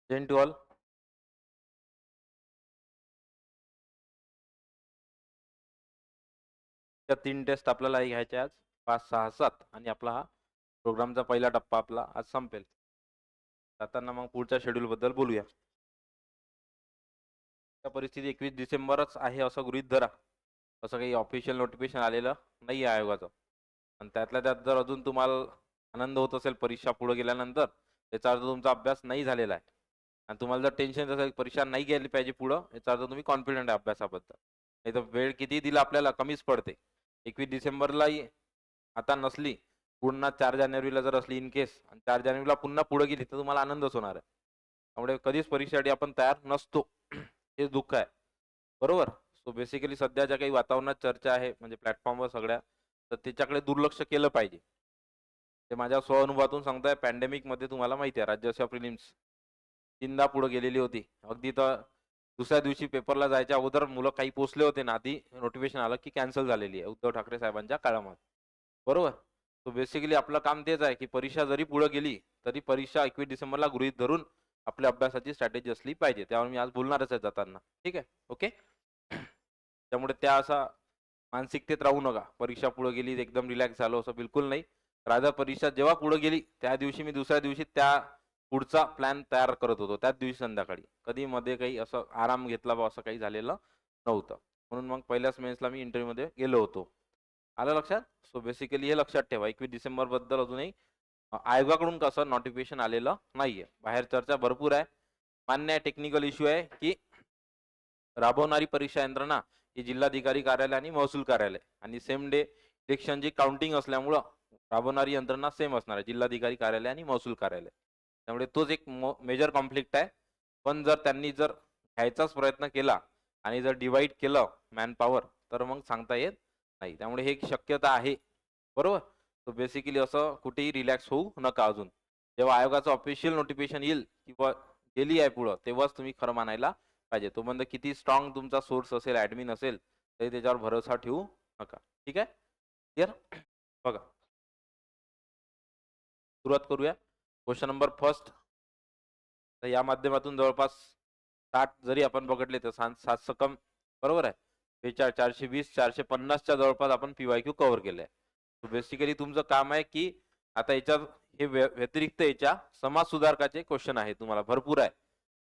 Jain to all. त्या 3 taste आपल्याला घ्यायच्या आज 5, 6, 7 आणि आपला हा प्रोग्रामचा पहिला टप्पा आपला आज संपेल. जाताना मग पुढच्या शेड्यूल बद्दल बोलूया. त्या परिस्थिती 21 डिसेंबरच आहे असं गृहीत धरा. असं काही ऑफिशियल नोटिफिकेशन आलेलं नाही आहे आयोगाचं. आणि त्यातल्या त्यात जर अजून तुम्हाला आनंद होत असेल परीक्षा पुढे गेल्यानंतर, याचा अर्थ तुमचा अभ्यास नाही झालेला आहे. आणि तुम्हाला जर टेन्शन असेल परीक्षा नाही गेली पाहिजे पुढं, याचा अर्थ तुम्ही कॉन्फिडंट आहे अभ्यासाबद्दल. नाही तर वेळ किती दिला आपल्याला कमीच पडते. 21 डिसेंबरलाही आता नसली, पुन्हा 4 जानेवारीला जर असली इन केस आणि 4 जानेवारीला पुन्हा पुढे गेली तर तुम्हाला आनंदच होणार आहे. त्यामुळे कधीच परीक्षेसाठी आपण तयार नसतो. हेच दुःख आहे. बरोबर. सो बेसिकली सध्या ज्या काही वातावरणात चर्चा आहे म्हणजे प्लॅटफॉर्मवर सगळ्या, तर त्याच्याकडे दुर्लक्ष केलं पाहिजे. ते माझ्या स्वअनुभवातून सांगताय. पॅन्डेमिकमध्ये तुम्हाला माहिती आहे राज्यसेवा प्रिलिम्स 3दा पुढे गेलेली होती. अगदी तर दुसऱ्या दिवशी पेपरला जायच्या अगोदर मुलं काही पोचले होते ना, आधी नोटिफिकेशन आलं की कॅन्सल झालेली आहे उद्धव ठाकरे साहेबांच्या काळामध्ये. बरोबर. सो बेसिकली आपलं काम तेच आहे की परीक्षा जरी पुढे गेली तरी परीक्षा 21 डिसेंबरला गृहीत धरून आपल्या अभ्यासाची स्ट्रॅटेजी असली पाहिजे. त्यावर मी आज बोलणारच आहे जाताना. ठीक आहे. ओके. त्यामुळे त्या असा मानसिकतेत राहू नका. परीक्षा पुढे गेली एकदम रिलॅक्स झालो असं बिलकुल नाही. राजा परीक्षा जेव्हा पुढे गेली त्या दिवशी मी दुसऱ्या दिवशी त्या पुढचा प्लॅन तयार करत होतो. त्याच दिवशी संध्याकाळी. कधी मध्ये काही असं आराम घेतला बा असं काही झालेलं नव्हतं. म्हणून मग पहिल्याच मेन्सला मी इंटरव्ह्यूमध्ये गेलो होतो. आलं लक्षात? सो बेसिकली हे लक्षात ठेवा 21 डिसेंबरबद्दल अजूनही आयोगाकडून कसं नोटिफिकेशन आलेलं नाहीये. बाहेर चर्चा भरपूर आहे. मान्य आहे टेक्निकल इश्यू आहे की राबवणारी परीक्षा यंत्रणा ही जिल्हाधिकारी कार्यालय आणि महसूल कार्यालय आणि सेम डे इलेक्शनची काउंटिंग असल्यामुळं राबवणारी यंत्रणा सेम असणार आहे जिल्हाधिकारी कार्यालय आणि महसूल कार्यालय. त्यामुळे तोच एक मेजर कॉन्फ्लिक्ट आहे. पण जर त्यांनी जर घ्यायचाच प्रयत्न केला आणि जर डिवाइड केलं मॅनपॉवर तर मग सांगता येत नाही. त्यामुळे हे एक शक्यता आहे. बरोबर. तर बेसिकली असं कुठेही रिलॅक्स होऊ नका अजून. जेव्हा आयोगाचं ऑफिशियल नोटिफिकेशन येईल किंवा गेली आहे पुढं तेव्हाच तुम्ही खरं मानायला पाहिजे. तोपर्यंत किती स्ट्रॉंग तुमचा सोर्स असेल ॲडमिन असेल तरी त्याच्यावर भरोसा ठेवू नका. ठीक आहे. क्लिअर. बघा सुरुवात करूया. Question number first. तर या माध्यमातून जवळपास 60 जरी आपण बघितले तर 7 सकम बरोबर आहे. 420 450च्या जवळपास आपण PYQ कव्हर केले आहे. बेसिकली तुमचं काम आहे की आता याच्यात हे व्यतिरिक्त याच्या समाज सुधारकाचे क्वेश्चन आहे, तुम्हाला भरपूर आहे,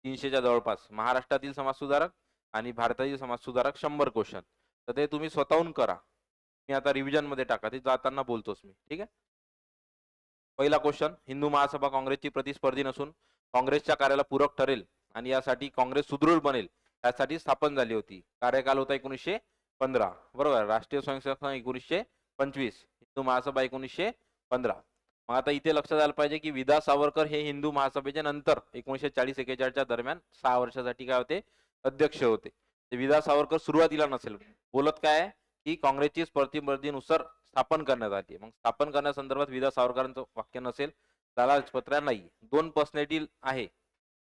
300च्या जवळपास. महाराष्ट्रातील समाज सुधारक आणि भारतातील समाज सुधारक 100 क्वेश्चन. तर ते तुम्ही स्वतःहून करा. मी आता रिव्हिजन मध्ये टाका, ते जाताना बोलतोच मी. ठीक आहे. पहिला क्वेश्चन, हिंदू महासभा काँग्रेसची प्रतिस्पर्धी नसून काँग्रेसच्या कार्याला पूरक ठरेल आणि यासाठी काँग्रेस सुदृढ बनेल यासाठी स्थापन झाली होती. कार्यकाल होता 1915. बरोबर. राष्ट्रीय स्वयंसेवक संघ 1925. हिंदू महासभा 1915. मग आता इथे लक्षात आलं पाहिजे की विदा सावरकर हे हिंदू महासभेच्या नंतर 1940-41च्या दरम्यान 6 वर्षासाठी काय होते, अध्यक्ष होते. ते विदा सावरकर सुरुवातीला नसेल बोलत, काय आहे की काँग्रेसची प्रतिस्पर्धीनुसार स्थापन करण्यात आली. मग स्थापन करण्यासंदर्भात विदा सावरकरांचं वाक्य नसेल, लाला लजपत राय नाही. दोन पर्सनॅलिटी आहे,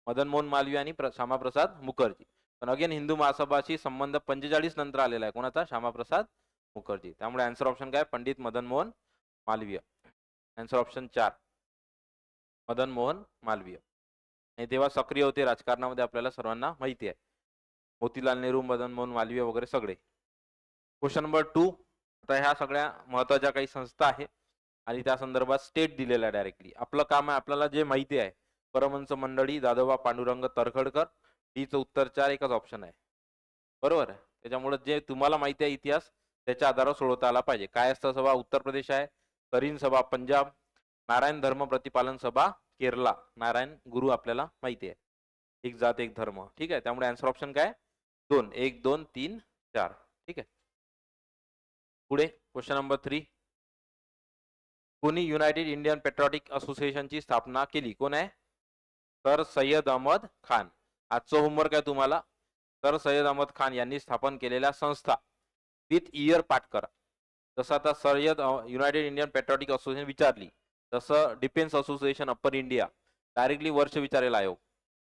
मदन मोहन मालवीय आणि श्यामाप्रसाद मुखर्जी. पण अगेन हिंदू महासभाशी संबंध 45 नंतर आलेला आहे. कोणाचा? श्यामाप्रसाद मुखर्जी. त्यामुळे आन्सर ऑप्शन काय? पंडित मदन मोहन मालवीय. Answer option 4, Madan Mohan Malviya. हे तेव्हा सक्रिय होते राजकारणामध्ये, आपल्याला सर्वांना माहिती आहे. मोतीलाल नेहरू, मदन मोहन मालवीय वगैरे सगळे. Question number 2. आता ह्या सगळ्या महत्वाच्या काही संस्था आहे आणि त्या संदर्भात स्टेट दिलेला आहे डायरेक्टली. आपलं काम आहे, आपल्याला जे माहिती आहे, परमहंस मंडळी दादोबा पांडुरंग तर्खडकर. डीचं उत्तर 4, एकच ऑप्शन आहे. बरोबर आहे. त्याच्यामुळे जे तुम्हाला माहिती आहे इतिहास, त्याच्या आधारावर सोडवता आला पाहिजे. कायस्थ सभा उत्तर प्रदेश आहे, तरीन सभा पंजाब, नारायण धर्म प्रतिपालन सभा केरला. नारायण गुरु आपल्याला माहिती आहे. एक जात एक धर्म. ठीक आहे. त्यामुळे आन्सर ऑप्शन काय? 2. 1, 2, 3, 4. ठीक आहे. पुढे क्वेश्चन नंबर 3. कोणी युनायटेड इंडियन पेट्रॉटिक असोसिएशनची स्थापना केली? कोण आहे? सर सय्यद अहमद खान. आजचं होमवर्क आहे तुम्हाला. सर सय्यद अहमद खान यांनी स्थापन केलेल्या संस्था विथ इयर पाठ करा. जसं आता सय्यद युनायटेड इंडियन पेट्रॉटिक असोसिएशन विचारली, तसं defence association upper India directly वर्ष विचारेल आयोग.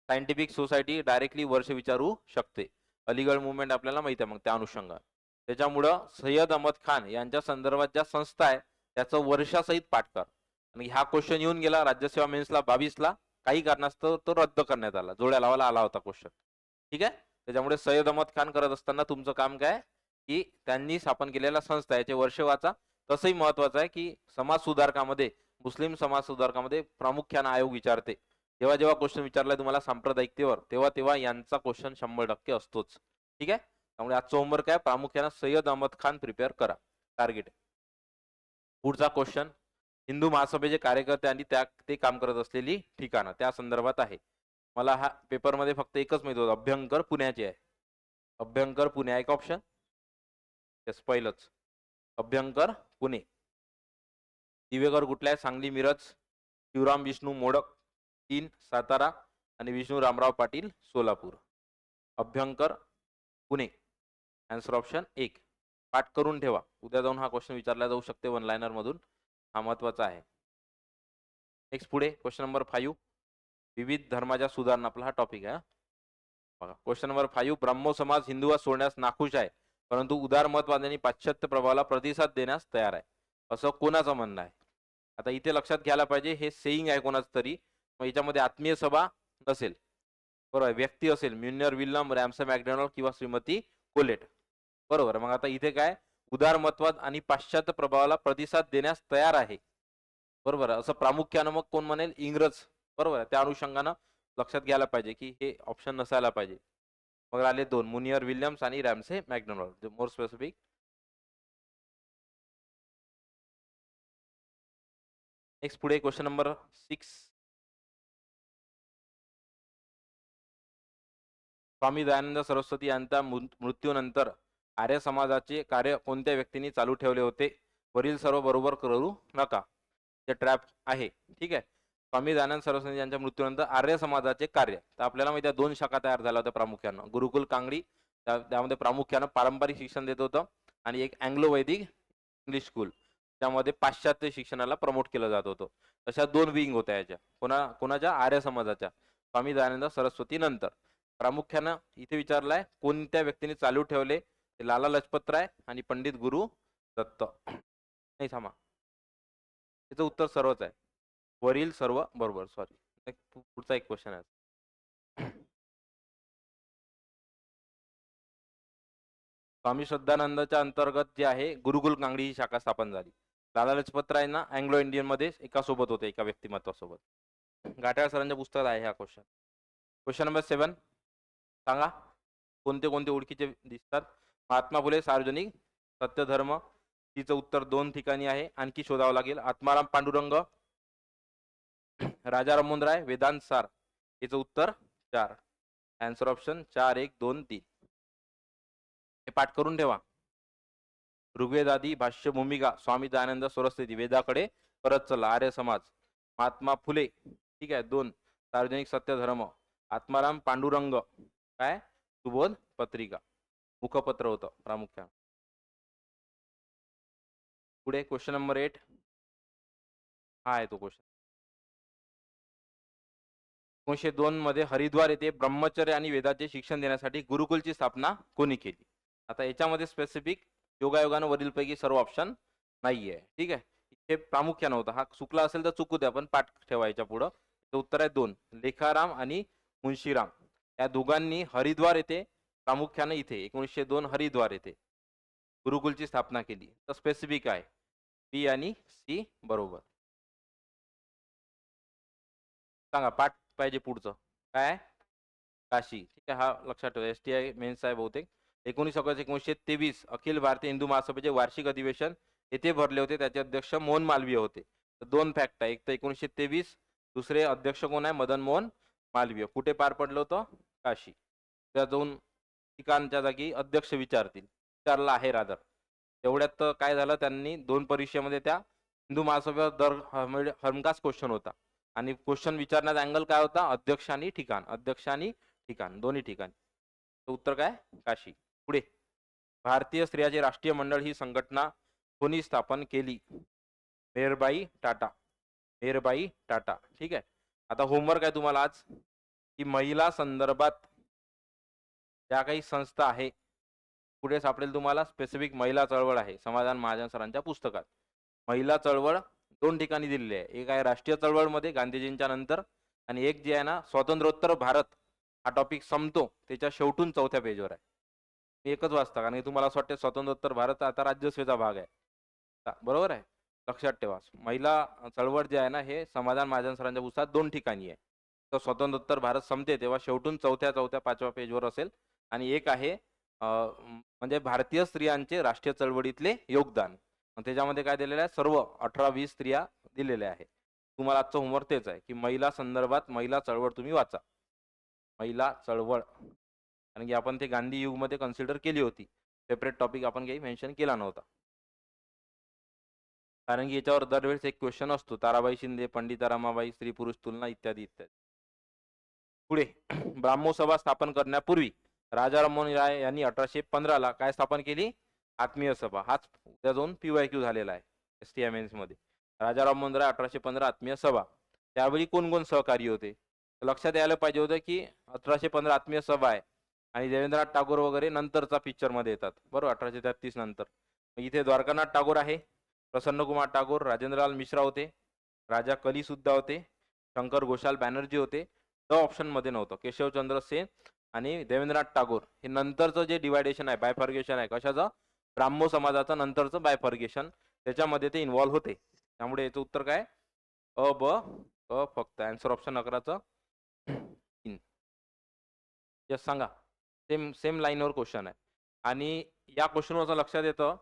सायंटिफिक सोसायटी डायरेक्टली वर्ष विचारू शकते. अलीगड मुवमेंट आपल्याला माहिती आहे मग त्या अनुषंगाने. त्याच्यामुळं सय्यद अहमद खान यांच्या संदर्भात ज्या संस्था आहे त्याचं वर्षासहित पाठ कर. आणि हा क्वेश्चन येऊन गेला राज्यसेवा मेन्सला 22ला. काही कारणास्तव तो रद्द करण्यात आला, जोड्या लावायला आला होता क्वेश्चन. ठीक आहे. त्याच्यामुळे सय्यद अहमद खान करत असताना तुमचं काम काय की त्यांनी स्थापन केलेल्या संस्था याचे वर्ष वाचा. तसंही महत्वाचं आहे की समाज सुधारकामध्ये, मुस्लिम समाज सुधारकामध्ये प्रामुख्याने आयोग विचारते. जेव्हा जेव्हा क्वेश्चन विचारलाय तुम्हाला सांप्रदायिकतेवर, तेव्हा तेव्हा यांचा क्वेश्चन 100% असतोच. ठीक आहे. त्यामुळे आजचं होमवर्क आहे, प्रामुख्याने सय्यद अहमद खान प्रिपेअर करा. टार्गेट. पुढचा क्वेश्चन, हिंदू महासभेचे कार्यकर्ते आणि ते काम करत असलेली ठिकाणं त्या संदर्भात आहे. मला हा पेपरमध्ये फक्त एकच माहिती होतं, अभ्यंकर पुण्याचे आहे. अभ्यंकर पुणे आहे का ऑप्शन? येस, पहिलंच अभ्यंकर पुणे. दिवेकर कुठला आहे? सांगली मिरज. शिवराम विष्णू मोडक 3 सातारा आणि विष्णू रामराव पाटील सोलापूर. अभ्यंकर पुणे. Answer option 1. पाठ करून ठेवा, उद्या जाऊन हा क्वेश्चन विचारला जाऊ शकते वन लाइनर मधून. हा महत्वाचा आहे. नेक्स्ट पुढे क्वेश्चन नंबर 5. विविध धर्माच्या सुधारणा आपला हा टॉपिक आहे. बघा क्वेश्चन नंबर 5. ब्राह्मो समाज हिंदुवाद सोडण्यास नाखुश आहे, परंतु उदारमतवाद्यांनी पाश्चात्य प्रभावाला प्रतिसाद देण्यास तयार आहे, असं कोणाचं म्हणणं आहे? आता इथे लक्षात घ्यायला पाहिजे, हे सेईंग आहे कोणाचं तरी. मग याच्यामध्ये आत्मीय सभा नसेल, बरोबर. व्यक्ती असेल, म्युनियर विल्यम, रॅमसे मॅकडोनाल्ड किंवा श्रीमती कोलेट. बरोबर. मग आता इथे काय? उदारमतवाद आणि पाश्चात्य प्रभावाला प्रतिसाद देण्यास तयार आहे. बरोबर. असं प्रामुख्यानं मग कोण म्हणेल? इंग्रज. बरोबर. त्या अनुषंगानं लक्षात घ्यायला पाहिजे की हे ऑप्शन नसायला पाहिजे. मग आले 2, मुनियर विल्यम्स आणि Ramsay McDonald. More specific. Next पुढे क्वेश्चन नंबर 6. स्वामी दयानंद सरस्वती यांच्या मृत्यूनंतर आर्य समाजाचे कार्य कोणत्या व्यक्तींनी चालू ठेवले होते? वरील सर्व बरोबर करू नका, ते ट्रॅप आहे. ठीक आहे. स्वामी दयानंद सरस्वती यांच्या मृत्यूनंतर आर्य समाजाचे कार्य, तर आपल्याला माहिती आहे 2 शाखा तयार झाल्या होत्या प्रामुख्यानं. गुरुकुल कांगडी, त्यामध्ये प्रामुख्यानं पारंपरिक शिक्षण देत होतं, आणि एक अँग्लो वैदिक इंग्लिश स्कूल, त्यामध्ये पाश्चात्य शिक्षणाला प्रमोट केलं जात होतं. तशा 2 विंग होत्या याच्या. कोणाच्या? आर्य समाजाच्या. स्वामी दयानंद सरस्वती नंतर. प्रामुख्यानं इथे विचारलाय कोणत्या व्यक्तीने चालू ठेवले? लाला लजपत राय आणि पंडित गुरु दत्त. नाही थांबा, त्याचं उत्तर सर्वच आहे. वरील सर्व बरोबर. सॉरी, पुढचा एक क्वेश्चन आहे. स्वामी श्रद्धानंदच्या अंतर्गत जे आहे गुरुकुल कांगडी ही शाखा स्थापन झाली. लाला लजपत राय ना अँग्लो इंडियन मध्ये एका सोबत होते, एका व्यक्तिमत्वासोबत. घाटाळ सरांच्या पुस्तकात आहे हा क्वेश्चन. क्वेश्चन नंबर 7 सांगा कोणते कोणते ओळखीचे दिसतात. महात्मा फुले सार्वजनिक सत्यधर्म, तिचं उत्तर 2 ठिकाणी आहे, आणखी शोधावं लागेल. आत्माराम पांडुरंग, राजा राममोहन राय, वेदांत सार, याचं उत्तर 4. Answer option 4 1 2 3. हे पाठ करून ठेवा. ऋग्वेद आदी, भाष्य भूमिका, स्वामी दयानंद सरस्वती, वेदाकडे परत चला, आर्य समाज, महात्मा फुले, ठीक आहे 2, सार्वजनिक सत्यधर्म, आत्माराम पांडुरंग, काय सुबोध पत्रिका, मुखपत्र होतं प्रामुख्याने. पुढे क्वेश्चन नंबर 8 हा आहे तो क्वेश्चन. 1902 मध्ये हरिद्वार येथे ब्रह्मचर्य आणि वेदाचे शिक्षण देण्यासाठी गुरुकुलची स्थापना कोणी केली. आता याच्यामध्ये स्पेसिफिक योगायोगानं वरीलपैकी सर्व ऑप्शन नाहीये, ठीक आहे. हे प्रामुख्यानं होता, हा चुकला असेल तर चुकू द्या, पण पाठ ठेवायच्या पुढं. तर उत्तर आहे 2, लेखाराम आणि मुंशीराम या दोघांनी हरिद्वार येथे, प्रामुख्याने इथे 1902 हरिद्वार येथे गुरुकुलची स्थापना केली. तर स्पेसिफिक आहे बी आणि सी बरोबर. सांगा पाठ पाहिजे पुढचं काय. काशी, ठीक आहे, हा लक्षात ठेवा. STI मेन्स आहे बहुतेक. 19 ऑगस्ट 1923 अखिल भारतीय हिंदू महासभेचे वार्षिक अधिवेशन येथे भरले होते, त्याचे अध्यक्ष मोहन मालवीय होते. तर 2 फॅक्ट आहे, एक तर 1923, दुसरे अध्यक्ष कोण आहे, मदन मोहन मालवीय. कुठे पार पडलं होतं, काशी. त्या 2 ठिकाणच्या जागी अध्यक्ष विचारला आहे रादर. तेवढ्यात काय झालं, त्यांनी 2 परीक्षेमध्ये त्या हिंदू महासभेवर दर हमखास क्वेश्चन होता, आणि क्वेश्चन विचारण्याचा अँगल काय होता, अध्यक्ष आणि ठिकाण, अध्यक्ष आणि ठिकाण दोन्ही ठिकाणी. उत्तर काय, काशी. पुढे भारतीय स्त्रियांचे राष्ट्रीय मंडळ ही संघटना कोणी स्थापन केली. मेहरबाई टाटा, मेहरबाई टाटा, ठीक आहे. आता होमवर्क आहे तुम्हाला आज, की महिला संदर्भात ज्या काही संस्था आहे, पुढे सापडेल तुम्हाला स्पेसिफिक महिला चळवळ आहे, समाधान महाजन सरांच्या पुस्तकात. महिला चळवळ 2 ठिकाणी दिलेली आहे, एक आहे राष्ट्रीय चळवळमध्ये गांधीजींच्या नंतर, आणि एक जे आहे ना स्वातंत्र्योत्तर भारत, हा टॉपिक संपतो त्याच्या शेवटून 4थ्या पेजवर आहे. एकच वाचता, कारण की तुम्हाला असं वाटतं स्वातंत्र्योत्तर भारत आता राज्यसेवेचा भाग आहे, बरोबर आहे. लक्षात ठेवा, महिला चळवळ जे आहे ना, हे समाधान महाजन सरांच्या पुस्तकात 2 ठिकाणी आहे. तर स्वातंत्र्योत्तर भारत संपते तेव्हा शेवटून 4थ्या 5व्या पेजवर असेल. आणि एक आहे म्हणजे भारतीय स्त्रियांचे राष्ट्रीय चळवळीतले योगदान, त्याच्यामध्ये काय दिलेलं आहे, सर्व 18-20 स्त्रिया दिलेल्या आहेत. तुम्हाला आजचं होमवर्क तेच आहे, की महिला संदर्भात महिला चळवळ तुम्ही वाचा, महिला चळवळ, कारण की आपण ते गांधी युगमध्ये कन्सिडर केली होती, सेपरेट टॉपिक आपण काही मेन्शन केला नव्हता, कारण की याच्यावर दरवेळेस एक क्वेश्चन असतो, ताराबाई शिंदे, पंडिता रमाबाई, स्त्री पुरुष तुलना, इत्यादी इत्यादी. पुढे ब्राह्मोसभा स्थापन करण्यापूर्वी राजा राममोहन राय यांनी 1815 ला काय स्थापन केली, आत्मीय सभा. हाच उद्या जाऊन PYQ झालेला आहे STI मेन्स मध्ये. राजा राममोहन राय 1815 आत्मीय सभा. त्यावेळी कोण कोण सहकारी होते, लक्षात यायला पाहिजे होतं की 1815 आत्मीय सभा आहे, आणि देवेंद्रनाथ टागोर वगैरे नंतरचा पिक्चर मध्ये येतात, बरोबर, 1833 नंतर. इथे द्वारकानाथ टागोर आहे, प्रसन्नकुमार टागोर, राजेंद्रलाल मिश्रा होते, राजा कली सुद्धा होते, शंकर घोषाल बॅनर्जी होते. द ऑप्शन मध्ये नव्हतं. केशवचंद्र सेन आणि देवेंद्रनाथ टागोर हे नंतरचं जे डिवायडेशन आहे, बायफर्गेशन आहे, कशाचं, ब्राह्मो समाजाचं नंतरचं बायफर्गेशन, त्याच्यामध्ये ते इन्व्हॉल्व्ह होते. त्यामुळे याचं उत्तर काय, अ ब अ फक्त. आन्सर ऑप्शन 11चं 3. यस सांगा. सेम लाईनवर क्वेश्चन आहे, आणि या क्वेश्चनवरचं लक्षात येतं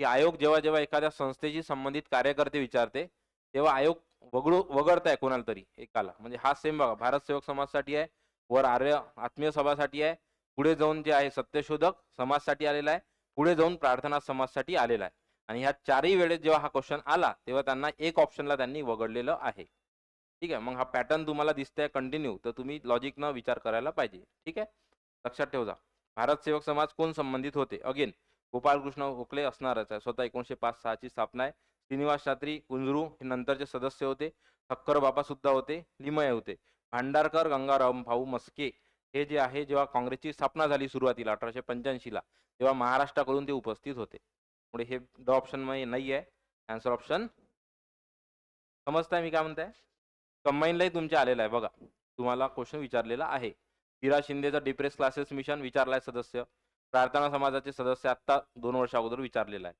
की आयोग जेव्हा जेव्हा एखाद्या संस्थेशी संबंधित कार्यकर्ते विचारते, तेव्हा आयोग वगळताय कोणाला तरी एकाला. म्हणजे हा सेम बघा, भारत सेवक समाजसाठी आहे, वर आर्य आत्मीय सभासाठी आहे, पुढे जाऊन जे आहे सत्यशोधक समाजसाठी आलेला आहे, पुढे जाऊन प्रार्थना समाजसाठी आलेला आहे. आणि ह्या 4ही वेळेस जेव्हा हा क्वेश्चन आला, तेव्हा त्यांना एक ऑप्शनला त्यांनी वगळलेलं आहे, ठीक आहे. मग हा पॅटर्न तुम्हाला दिसतंय कंटिन्यू, तर तुम्ही लॉजिकनं विचार करायला पाहिजे, ठीक आहे. लक्षात ठेवा. भारत सेवक समाज कोण संबंधित होते, अगेन गोपाळकृष्ण गोखले असणारच आहे, स्वतः 1905-6 ची स्थापना आहे. श्रीनिवास शास्त्री कुंजरू हे नंतरचे सदस्य होते, ठक्कर बाबा सुद्धा होते, लिमये होते, भांडारकर गंगाराम भाऊ मस्के हे जे आहे, जेव्हा काँग्रेसची स्थापना झाली सुरुवातीला 1885 ला, तेव्हा महाराष्ट्राकडून ते उपस्थित होते. पुढे हे द ऑप्शन मध्ये नाही आहे. आन्सर ऑप्शन, समजताय मी काय म्हणताय. कंबाईनलाही तुमच्या आलेला आहे बघा, तुम्हाला क्वेश्चन विचारलेला आहे. हिरा शिंदेचा डिप्रेस क्लासेस मिशन विचारलाय सदस्य, प्रार्थना समाजाचे सदस्य आत्ता 2 वर्ष अगोदर विचारलेला आहे.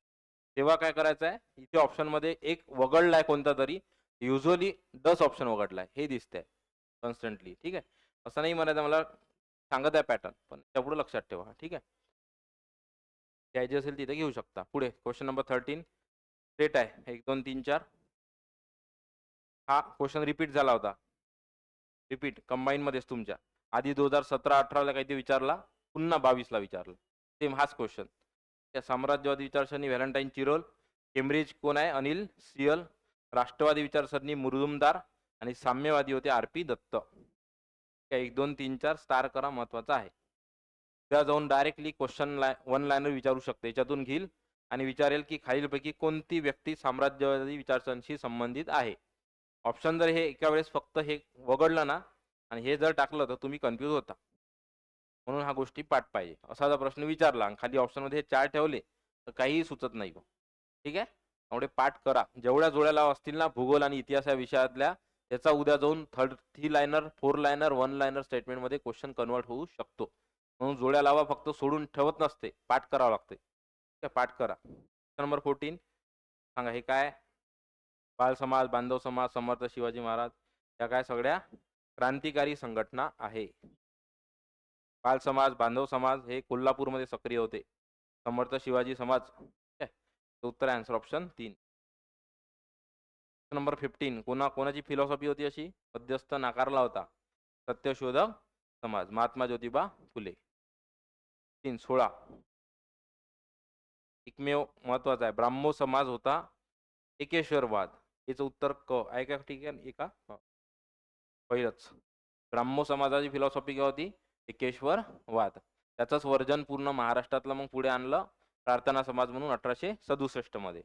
तेव्हा काय करायचं आहे, इथे ऑप्शनमध्ये एक वगळलाय कोणता तरी, युजली 10 ऑप्शन वगळलाय हे दिसतंय कॉन्स्टंटली. ठीक आहे. असं नाही म्हणायचं मला सांगत आहे पॅटर्न, पण त्यापुढे लक्षात ठेवा. ठीक आहे. घ्यायची असेल तिथे घेऊ शकता. पुढे क्वेश्चन नंबर 13 स्टेट आहे 1 2 3 4. हा क्वेश्चन रिपीट झाला होता. रिपीट कंबाईनमध्येच तुमच्या आधी 2017-18ला काहीतरी विचारला, पुन्हा 22ला विचारला. सेम हाच क्वेश्चन. त्या साम्राज्यवादी विचारसरणी व्हॅलेंटाईन चिरोल, केम्ब्रिज कोण आहे अनिल सियल, राष्ट्रवादी विचारसरणी मुरुमदार आणि साम्यवादी होते आर.पी. दत्त. 1 2 3 4 स्टार करा, महत्वाचा आहे. त्या जाऊन डायरेक्टली क्वेश्चन वन लाईनर विचारू शकते, याच्यातून घेईल आणि विचारेल की खालीलपैकी कोणती व्यक्ती साम्राज्यवादी विचारसरणीशी संबंधित आहे. ऑप्शन जर हे एका वेळेस फक्त हे वगळलं ना आणि हे जर टाकलं तर तुम्ही कन्फ्यूज होता. म्हणून हा गोष्टी पाठ पाहिजे. असा जर प्रश्न विचारला आणि खाली ऑप्शनमध्ये हे 4 ठेवले तर काहीही सुचत नाही. ठीक आहे. त्यामुळे पाठ करा. जेवढ्या जोड्या लाव असतील ना भूगोल आणि इतिहास या विषयातल्या, त्याचा उद्या जाऊन 3 लाईनर 4 लाईनर 1 लाईनर स्टेटमेंटमध्ये क्वेश्चन कन्वर्ट होऊ शकतो. म्हणून जोड्या लावा फक्त सोडून ठेवत नसते, पाठ करावं लागते. ठीक आहे. पाठ करा. नंबर 14 सांगा हे काय. बाल समाज, बांधव समाज, समर्थ शिवाजी महाराज या काय सगळ्या क्रांतिकारी संघटना आहे. बाल समाज, बांधव समाज हे कोल्हापूरमध्ये सक्रिय होते. समर्थ शिवाजी समाज. उत्तर आन्सर ऑप्शन 3. नंबर 15 कोणाची फिलॉसॉफी होती अशी, मध्यस्थ नाकारला होता. सत्यशोधक समाज, महात्मा ज्योतिबा फुले. 16 एकमेव महत्वाचा आहे, ब्राह्मो समाज होता एकेश्वरवाद. याचं उत्तर क आहे का. ठीक आहे. एका पहिलंच ब्राह्मो समाजाची फिलॉसॉफी काय होती, एकेश्वरवाद. त्याचंच वर्जन पूर्ण महाराष्ट्रातलं मग पुढे आणलं प्रार्थना समाज म्हणून 1867 मध्ये.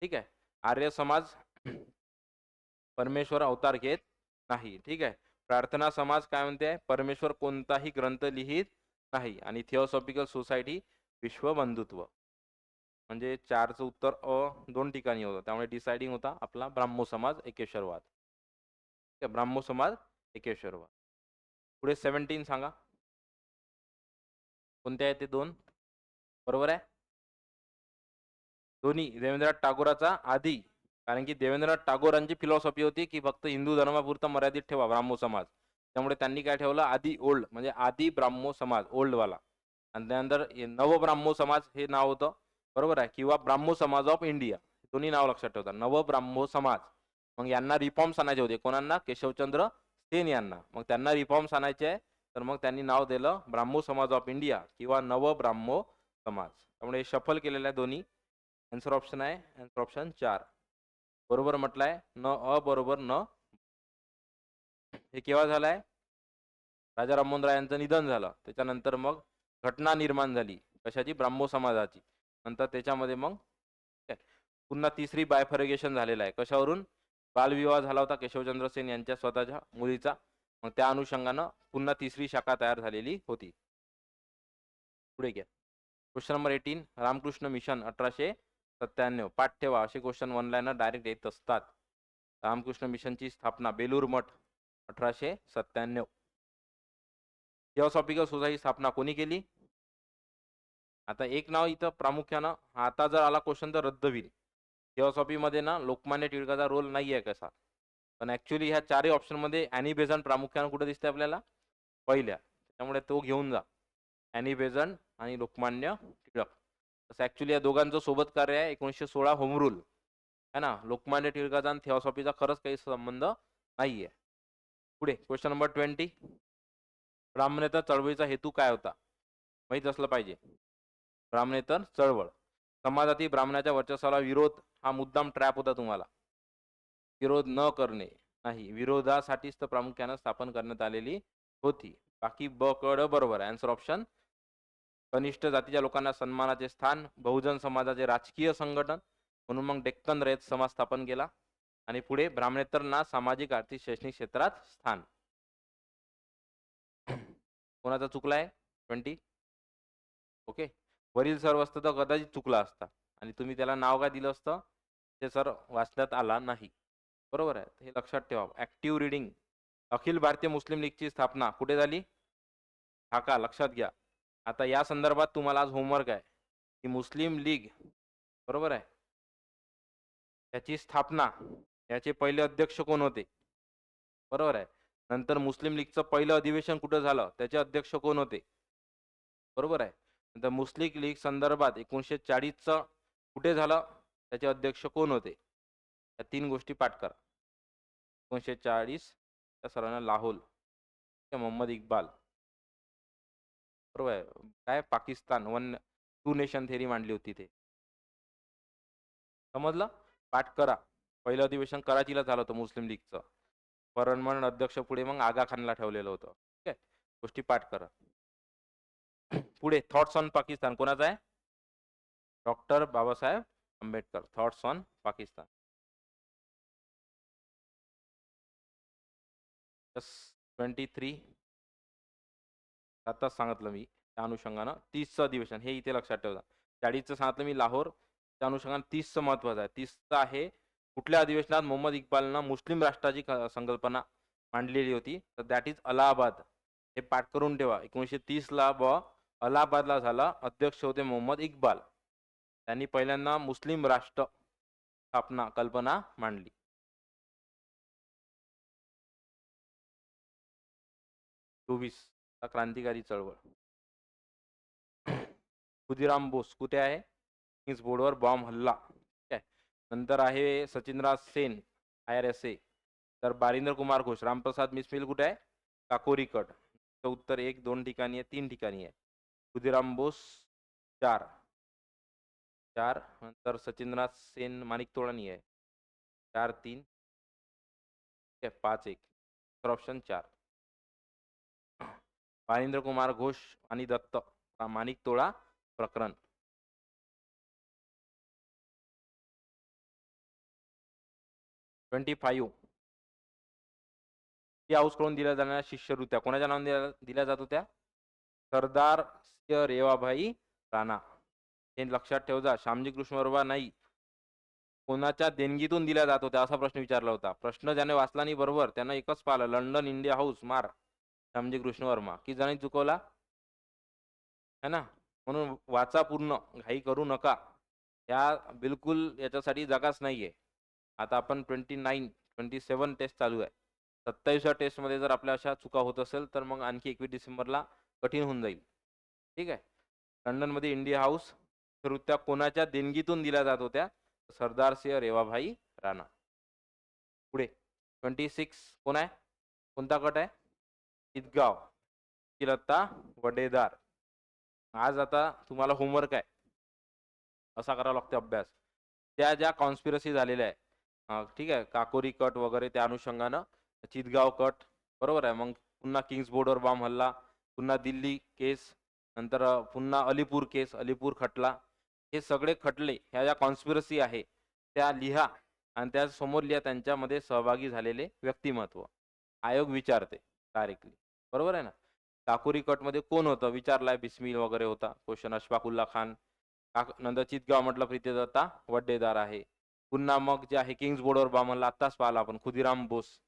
ठीक आहे. आर्य समाज परमेश्वर अवतार घेत नाही. ठीक आहे. प्रार्थना समाज काय म्हणते, परमेश्वर कोणताही ग्रंथ लिहित नाही. आणि थिओसॉफिकल सोसायटी विश्वबंधुत्व. म्हणजे 4चं उत्तर अ 2 ठिकाणी होतं, त्यामुळे डिसाइडिंग होता आपला ब्राह्मो समाज एकेश्वरवाद. ठीक आहे. ब्राह्मो समाज एकेश्वरवाद. पुढे 17 सांगा कोणते आहे ते 2. बरोबर आहे. दोन्ही देवेंद्रनाथ टागोराचा आधी, कारण की देवेंद्रनाथ टागोरांची फिलॉसॉफी होती की फक्त हिंदू धर्मापुरता मर्यादित ठेवा ब्राह्मो समाज. त्यामुळे त्यांनी काय ठेवलं, आधी ओल्ड म्हणजे आधी ब्राह्मो समाज ओल्डवाला, आणि त्यानंतर नवब्राह्मो समाज हे नाव होतं. बरोबर आहे. किंवा ब्राह्मो समाज ऑफ इंडिया, दोन्ही नाव लक्षात ठेवतात. नवब्राह्मो समाज. मग यांना रिफॉर्म्स आणायचे होते. कोणांना, केशवचंद्र सेन यांना. मग त्यांना रिफॉर्म्स आणायचे आहे, तर मग त्यांनी नाव दिलं ब्राह्मो समाज ऑफ इंडिया किंवा नवब्राह्मो समाज. त्यामुळे शफल केलेलं आहे दोन्ही. आन्सर ऑप्शन आहे आन्सर ऑप्शन 4. बरोबर म्हटलंय न अ बरोबर न. हे केव्हा झालंय, राजा राममोहन राय यांचं निधन झालं त्याच्यानंतर मग घटना निर्माण झाली कशाची, ब्राह्मो समाजाची. नंतर त्याच्यामध्ये मग पुन्हा तिसरी बायफर्गेशन झालेलं आहे. कशावरून, बालविवाह झाला होता केशवचंद्र सेन यांच्या स्वतःच्या मुलीचा. मग त्या अनुषंगानं पुन्हा तिसरी शाखा तयार झालेली होती. पुढे घ्या. Question number 18 Ramakrishna Mission 1897. पाठ ठेवा, असे क्वेश्चन 1 लाईनर डायरेक्ट येत असतात. रामकृष्ण मिशनची स्थापना बेलूर मठ 1897. थिओसॉफिकल सोसायटी स्थापना कोणी केली. आता एक नाव इथं प्रामुख्यानं, आता जर आला क्वेश्चन तर रद्द होईल. थिओसॉफीमध्ये ना लोकमान्य टिळकाचा रोल नाही आहे कसा, पण ॲक्च्युली ह्या 4ही ऑप्शनमध्ये ॲनी बेझंट प्रामुख्यानं कुठे दिसते आपल्याला, पहिल्या. त्यामुळे तो घेऊन जा, ॲनी बेझंट आणि लोकमान्य टिळक. तसं ॲक्च्युली या दोघांचं सोबत कार्य आहे 1916 होम रूल है ना. लोकमान्य टिळकाचा आणि थिओसॉफीचा खरंच काही संबंध नाही आहे. पुढे क्वेश्चन नंबर 20 ब्राह्मणेतर चळवळीचा हेतू काय होता, माहीत असलं पाहिजे. ब्राह्मणेतर चळवळ, समाजातील ब्राह्मणाच्या वर्चस्वाला विरोध हा मुद्दाम ट्रॅप होता तुम्हाला. विरोध न करणे नाही, विरोधासाठीच तर प्रामुख्यानं स्थापन करण्यात आलेली होती. बाकी ब क ड बरोबर आहे. आन्सर ऑप्शन कनिष्ठ जातीच्या लोकांना सन्मानाचे स्थान, बहुजन समाजाचे राजकीय संघटन, म्हणून मग डेक्कन रयत समाज स्थापन केला. आणि पुढे ब्राह्मणेतरांना सामाजिक आर्थिक शैक्षणिक क्षेत्रात स्थान. कोणाचा चुकलाय 20. ओके. वरील सर्व असतं तर कदाचित चुकला असता आणि तुम्ही त्याला नाव काय दिलं असतं ते सर वाचण्यात आला नाही. बरोबर आहे. हे लक्षात ठेवा. Active reading. अखिल भारतीय मुस्लिम लीगची स्थापना कुठे झाली, ढाका. लक्षात घ्या. आता या संदर्भात तुम्हाला आज होमवर्क आहे की मुस्लिम लीग, बरोबर आहे, त्याची स्थापना, याचे पहिले अध्यक्ष कोण होते? बरोबर आहे. नंतर मुस्लिम लीगचं पहिलं अधिवेशन कुठं झालं, त्याचे अध्यक्ष कोण होते? बरोबर आहे. नंतर मुस्लिम लीग संदर्भात 1940चं कुठे झालं, त्याचे अध्यक्ष कोण होते? या 3 गोष्टी पाठ करा. 1940 त्या सर्वांना लाहोर, मोहम्मद इक्बाल. बरोबर आहे. काय पाकिस्तान टू नेशन थेरी मांडली होती ते. समजलं? पाठ करा. पहिलं अधिवेशन कराचीला झालं होतं मुस्लिम लीगचं. परमनंट अध्यक्ष पुढे मग आगा खानला ठेवलेलं होतं. ठीक आहे. गोष्टी पाठ करा. पुढे थॉट्स ऑन पाकिस्तान कोणाचा आहे? Doctor Babasaheb Ambedkar. Thoughts on Pakistan. 23 आताच सांगितलं मी. त्या अनुषंगानं 30चं अधिवेशन हे इथे लक्षात ठेवा. 40चं सांगितलं मी लाहोर, त्या अनुषंगानं 30चं महत्वाचं आहे. 30चं आहे कुठल्या अधिवेशनात मोहम्मद इक्बालनं मुस्लिम राष्ट्राची संकल्पना मांडलेली होती, तर दॅट इज अलाहाबाद. हे पाठ करून ठेवा. 1930ला अलाहाबादला झाला. अध्यक्ष होते मोहम्मद इक्बाल. त्यांनी पहिल्यांदा मुस्लिम राष्ट्र स्थापना कल्पना मांडली. क्रांतिकारी चळवळ. खुदीराम बोस कुठे आहे? किंग्स बोर्डवर बॉम्ब हल्ला. ठीक आहे. नंतर आहे सचिनराज सेन IRSA. तर बारिंदर कुमार घोष, रामप्रसाद मिसमिल कुठे आहे? काकोरी कट. उत्तर 1 2 ठिकाणी आहे, 3 ठिकाणी आहे. खुदीराम बोस 4 नंतर सचिनराज सेन माणिक तोळानी आहे 4 3 5 1. ऑप्शन 4. बारिंद्र कुमार घोष आणि दत्त माणिक तोळा प्रकरण. हाऊस कडून दिल्या जाणाऱ्या शिष्यवृत्त्या कोणाच्या नावाने दिल्या जात होत्या? सरदार रेवाभाई राणा. हे लक्षात ठेवजा. श्यामजी कृष्ण वर्मा नाही, कोणाच्या देणगीतून दिल्या जात होत्या असा प्रश्न विचारला होता. प्रश्न ज्याने वाचला नाही बरोबर त्यांना एकच पाहिलं, लंडन इंडिया हाऊस मार श्यामजी कृष्ण वर्मा. की जणी चुकवला है ना. म्हणून वाचा पूर्ण, घाई करू नका. या बिलकुल याच्यासाठी जागाच नाहीये. आता आपण 27 टेस्ट चालू आहे. 27व्या टेस्टमध्ये जर आपल्या अशा चुका होत असेल तर मग आणखी 21 डिसेंबरला कठीण होऊन जाईल. ठीक आहे. लंडनमध्ये इंडिया हाऊस वृत्त्या कोणाच्या देणगीतून दिल्या जात होत्या? सरदार सिंह रेवाभाई राणा. पुढे 26 कोण आहे? कोणता गट आहे? ईदगाव लत्ता वडेदार. आज आता तुम्हाला होमवर्क आहे, असा करावा लागतो अभ्यास. त्या ज्या कॉन्स्पिरसी झालेल्या आहे, ठीक आहे, काकोरी कट वगैरे, त्या अनुषंगानं चितगाव कट, बरोबर आहे. मग पुन्हा किंग्स बोर्डवर बॉम्ब हल्ला, पुन्हा दिल्ली केस, नंतर पुन्हा अलीपूर केस, अलीपूर खटला. हे सगळे खटले ह्या ज्या कॉन्स्पिरसी आहे त्या लिहा आणि त्या समोर लिहा त्यांच्यामध्ये सहभागी झालेले व्यक्तिमत्व. आयोग विचारते डायरेक्टली, बरोबर आहे ना. काकोरी कटमध्ये कोण होतं विचारलाय, बिस्मिल वगैरे होता क्वेश्चन. अशफाकुल्ला खान. नंतर चितगाव म्हटलं प्रीतीदत्ता वड्डेदार आहे. पुन्हा मग जे आहे किंग्स बोर्डवर बॉम्ब हल्ला आत्ताच पाहिला आपण, खुदीराम बोस,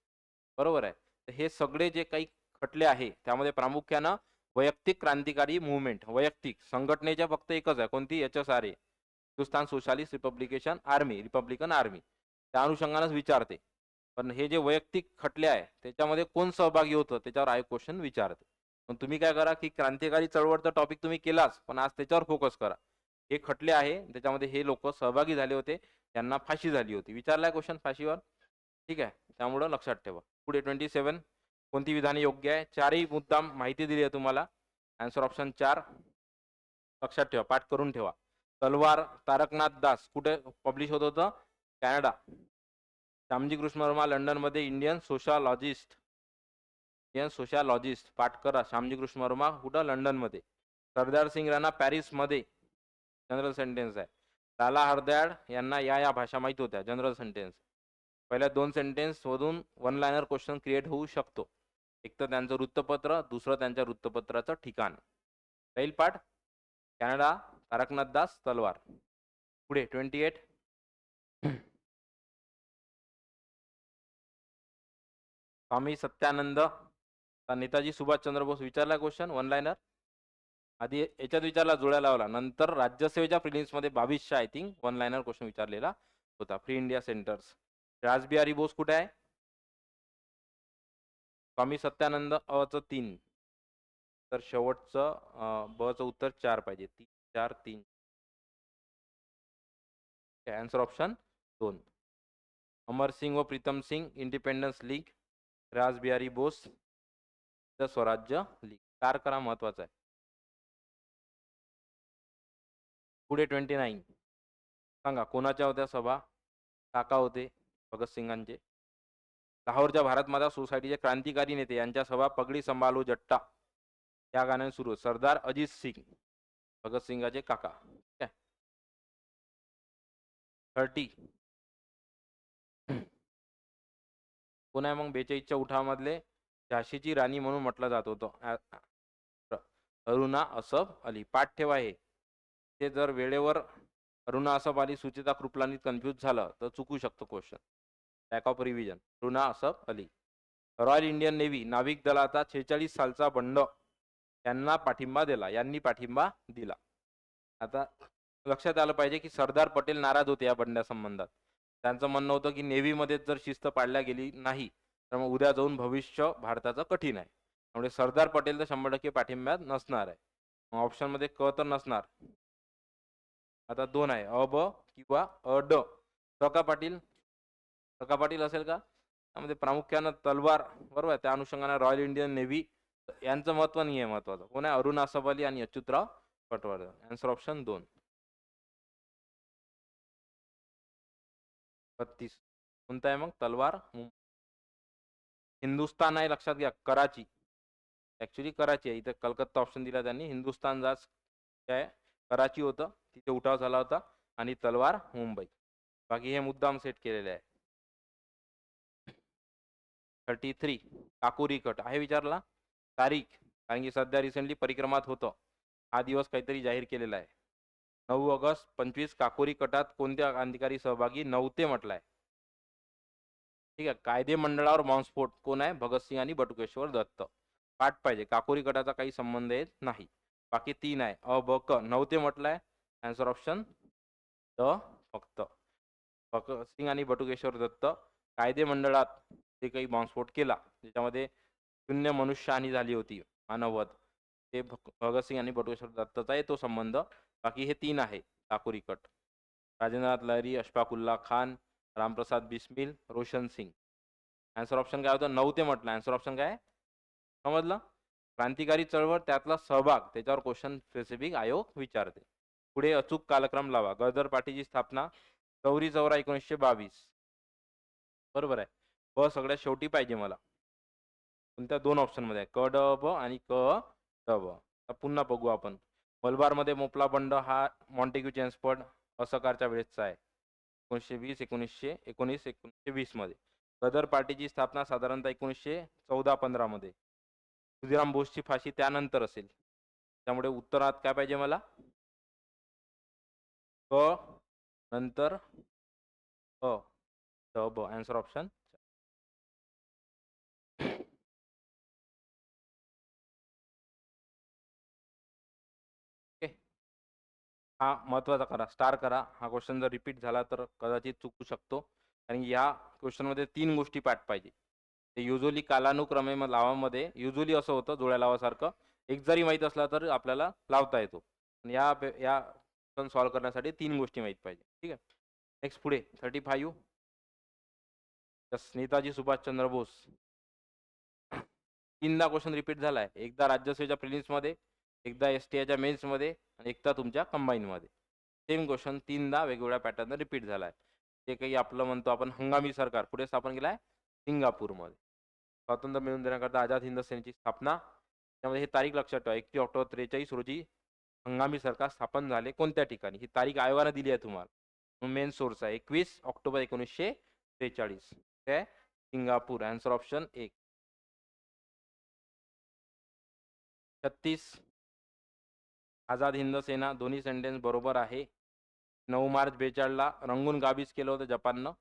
बरोबर आहे. तर हे सगळे जे काही खटले आहे त्यामध्ये प्रामुख्यानं वैयक्तिक क्रांतिकारी मुवमेंट, वैयक्तिक संघटनेच्या फक्त एकच आहे, कोणती? HSRA, Hindustan socialist Republican army. त्या अनुषंगानेच विचारते. पण हे जे वैयक्तिक खटले आहे त्याच्यामध्ये कोण सहभागी होतं त्याच्यावर आयोग क्वेश्चन विचारते. पण तुम्ही काय करा की क्रांतिकारी चळवळचा टॉपिक तुम्ही केलाच, पण आज त्याच्यावर फोकस करा. हे खटले आहे त्याच्यामध्ये हे लोक सहभागी झाले होते, त्यांना फाशी झाली होती. विचारलाय क्वेश्चन फाशीवर. ठीक आहे, त्यामुळं लक्षात ठेवा. पुढे 27 कोणती विधाने योग्य आहे? चारही मुद्दाम माहिती दिली आहे तुम्हाला. आन्सर ऑप्शन 4 लक्षात ठेवा, पाठ करून ठेवा. तलवार तारकनाथ दास कुठे पब्लिश होत होतं? कॅनडा. श्यामजी कृष्ण वर्मा लंडनमध्ये इंडियन सोशलॉजिस्ट पाठ करा. श्यामजी कृष्ण वर्मा कुठं? लंडनमध्ये. सरदार सिंग राणा पॅरिसमध्ये, जनरल सेंटेन्स आहे. लाला हरदयाळ यांना या भाषा माहित होत्या, जनरल सेंटेन्स. पहिल्या 2 सेंटेन्स मधून वन लाइनर क्वेश्चन क्रिएट होऊ शकतो. एक तर त्यांचं वृत्तपत्र, दुसरं त्यांच्या वृत्तपत्राचं ठिकाण. राहील पाठ. कॅनडा, तारकनाथ दास, तलवार. पुढे 28 स्वामी सत्यानंद, नेताजी सुभाषचंद्र बोस. विचारला क्वेश्चन वन लाइनर. आधी याच्यात विचारला, जोड्या लावला. नंतर राज्यसेवेच्या प्रिलिम्समध्ये 2200 I think one liner question विचारलेला होता. Free India centres. Rashbehari Bose कुठे आहे? स्वामी सत्यानंद अचं 3. तर शेवटचं बचं उत्तर 4 पाहिजे. 3 4 3. Answer option 2. अमरसिंग व Pritam Singh independence league, Rashbehari Bose the Swarajya league. कार करा महत्वाचा आहे. पुढे 29. सांगा कोणाच्या होत्या सभा? काका होते भगतसिंगांचे. लाहोरच्या भारत माता सोसायटीचे क्रांतिकारी नेते यांच्या सभा पगडी संभालो जट्टा या गाण्याने सुरू. सरदार अजित सिंग, भगतसिंगाचे काका. ठीक आहे. 30. कोण आहे मग 42च्या उठावामधले झाशीची राणी म्हणून म्हटलं जात होतं? अरुणा असफ अली. पाठ ठेवा हे. ते जर वेळेवर अरुणा असफ अली सुचिता कृपलानी कन्फ्यूज झालं तर चुकू शकतो question. Lack of revision. Aruna Asaf Ali. Royal Indian navy नाविक दलाचा 46 सालचा बंड यांना पाठिंबा दिला. यांनी पाठिंबा दिला. आता लक्षात आलं पाहिजे की सरदार पटेल नाराज होते या बंडासंबंधात. त्यांचं म्हणणं होतं की नेव्हीमध्ये जर शिस्त पाळल्या गेली नाही तर मग उद्या जाऊन भविष्य भारताचं कठीण आहे. त्यामुळे सरदार पटेल तर 100% पाठिंब्यात नसणार आहे. ऑप्शनमध्ये क तर नसणार. आता 2 आहे अ ब किंवा अ ड. सका पाटील. सका पाटील असेल का? त्यामध्ये प्रामुख्यानं तलवार बरोबर आहे. त्या अनुषंगाने रॉयल इंडियन नेव्ही यांचं महत्व नाही आहे. महत्वाचं कोण आहे? अरुण असफ अली आणि अच्युतराव पटवर्धन. Answer option 2. 32. कोणता आहे मग? तलवार. हिंदुस्तान आहे लक्षात घ्या. कराची. ऍक्च्युली कराची आहे. इथे कलकत्ता ऑप्शन दिला त्यांनी. हिंदुस्तान जास काय कराची होतं. तिथे उठाव झाला होता. आणि तलवार मुंबई. बाकी हे मुद्दाम सेट केलेले आहे. 33. काकोरी कट आहे विचारला. तारीख कारण की सध्या रिसेंटली परिक्रमात होतं. हा दिवस काहीतरी जाहीर केलेला आहे. 9 ऑगस्ट 25. काकोरी कटात कोणत्या क्रांतिकारी सहभागी नव्हते म्हटलंय? ठीक आहे. कायदे मंडळावर बॉम्बस्फोट कोण आहे? भगतसिंग आणि बटुकेश्वर दत्त. पाठ पाहिजे. काकोरी कटाचा काही संबंध येत नाही. बाकी 3 आहे अ ब क. नव्हते म्हटलंय. आन्सर ऑप्शन द फक्त. भगतसिंग आणि बटुकेश्वर दत्त कायदे मंडळात जे काही बॉम्बस्फोट केला ज्याच्यामध्ये 0 मनुष्यहानी झाली होती मानववध, ते भगतसिंग आणि बटुकेश्वर दत्तचा आहे तो संबंध. बाकी हे 3 आहे काकोरी कट. राजेंद्रनाथ लहरी, अशफाकुल्ला खान, रामप्रसाद बिस्मिल, रोशन सिंग. आन्सर ऑप्शन काय होतं? नव्हते म्हटलं. आन्सर ऑप्शन काय? समजलं? क्रांतिकारी चळवळ त्यातला सहभाग त्याच्यावर क्वेश्चन स्पेसिफिक आयोग विचारते. पुढे अचूक कालक्रम लावा. गदर पार्टीची स्थापना 24/4/1922. बरोबर आहे. ब सगळ्यात शेवटी पाहिजे मला. कोणत्या 2 ऑप्शनमध्ये आहे? क ड ब आणि क ड ब. पुन्हा बघू आपण. मलबारमध्ये मोपला बंड हा मॉन्टेग्यू चेम्सफोर्ड असहकारच्या वेळेसचा आहे. 1920 1919 1920 मध्ये. गदर पार्टीची स्थापना साधारणतः 1914-15 मध्ये. खुदिराम बोसची फाशी त्यानंतर असेल. त्यामुळे उत्तरात काय पाहिजे मला? क नंतर अ ड ब. Answer option okay. हा महत्वाचा करा. स्टार करा. हा क्वेश्चन जर रिपीट झाला तर कदाचित चुकू शकतो. कारण या क्वेश्चनमध्ये 3 गोष्टी पाठ पाहिजे. ते युजली कालानुक्रमे लावामध्ये युजली असं होतं जोड्या लावासारखं. एक जरी माहीत असला तर आपल्याला लावता येतो. या क्वेश्चन सॉल्व्ह करण्यासाठी 3 गोष्टी माहीत पाहिजे. ठीक आहे. नेक्स्ट पुढे 35. नेताजी सुभाषचंद्र बोस. 3दा क्वेश्चन रिपीट झालाय. एकदा राज्यसेवेच्या प्रिलिम्समध्ये, एकदा STIच्या मेन्समध्ये आणि एकदा तुमच्या कंबाईनमध्ये. सेम क्वेश्चन 3दा वेगवेगळ्या पॅटर्न रिपीट झालाय. ते काही आपलं म्हणतो आपण हंगामी सरकार कुठे स्थापन केलाय? सिंगापूरमध्ये. स्वातंत्र्य मिळवून देण्याकरता आझाद हिंद सेनेची स्थापना. त्यामध्ये हे तारीख लक्षात ठेवा. 31 ऑक्टोबर 43 रोजी हंगामी सरकार स्थापन झाले. कोणत्या ठिकाणी? ही तारीख आयोगाने दिली आहे तुम्हाला. मेन सोर्स आहे 21 ऑक्टोबर 1943. काय? Singapore. Answer option 1. 36. Azad Hind Sena. दोन्ही सेंटेन्स बरोबर आहे. 9 मार्च 42 ला रंगून गाबीज केलं होतं जपाननं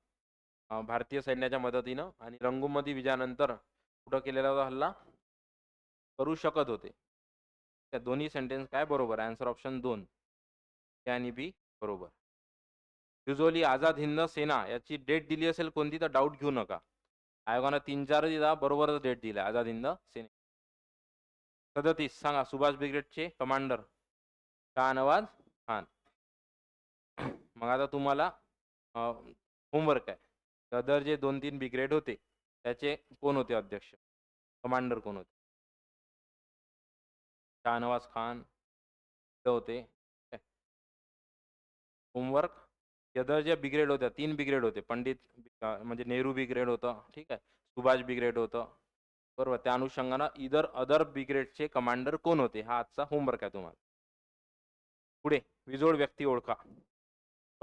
भारतीय सैन्याच्या मदतीनं. आणि रंगूनमध्ये विजयानंतर कुठं केलेला होता हल्ला? करू शकत होते. त्या दोन्ही सेंटेन्स काय बरोबर? आन्सर ऑप्शन 2 ए आणि बी बरोबर. युजली आझाद हिंद सेना याची डेट दिली असेल कोणती तर डाऊट घेऊ नका. आयोगानं 3-4 दिला, बरोबरच डेट दिला आझाद हिंद सेने. 37 सांगा सुभाष ब्रिगेडचे कमांडर. शाहनवाज खान. मग आता तुम्हाला होमवर्क आहे. सदर जे 2-3 ब्रिगेड होते त्याचे कोण होते अध्यक्ष, कमांडर कोण होते? शाहनवाज खान होते. होमवर्क सदर जे ब्रिगेड होत्या 3 ब्रिगेड होते. पंडित म्हणजे नेहरू ब्रिगेड होतं, ठीक आहे, सुभाष ब्रिगेड होतं, बरोबर. त्या अनुषंगानं इधर अदर ब्रिगेडचे कमांडर कोण होते हा आजचा होमवर्क आहे तुम्हाला. पुढे विजोड व्यक्ती ओळखा.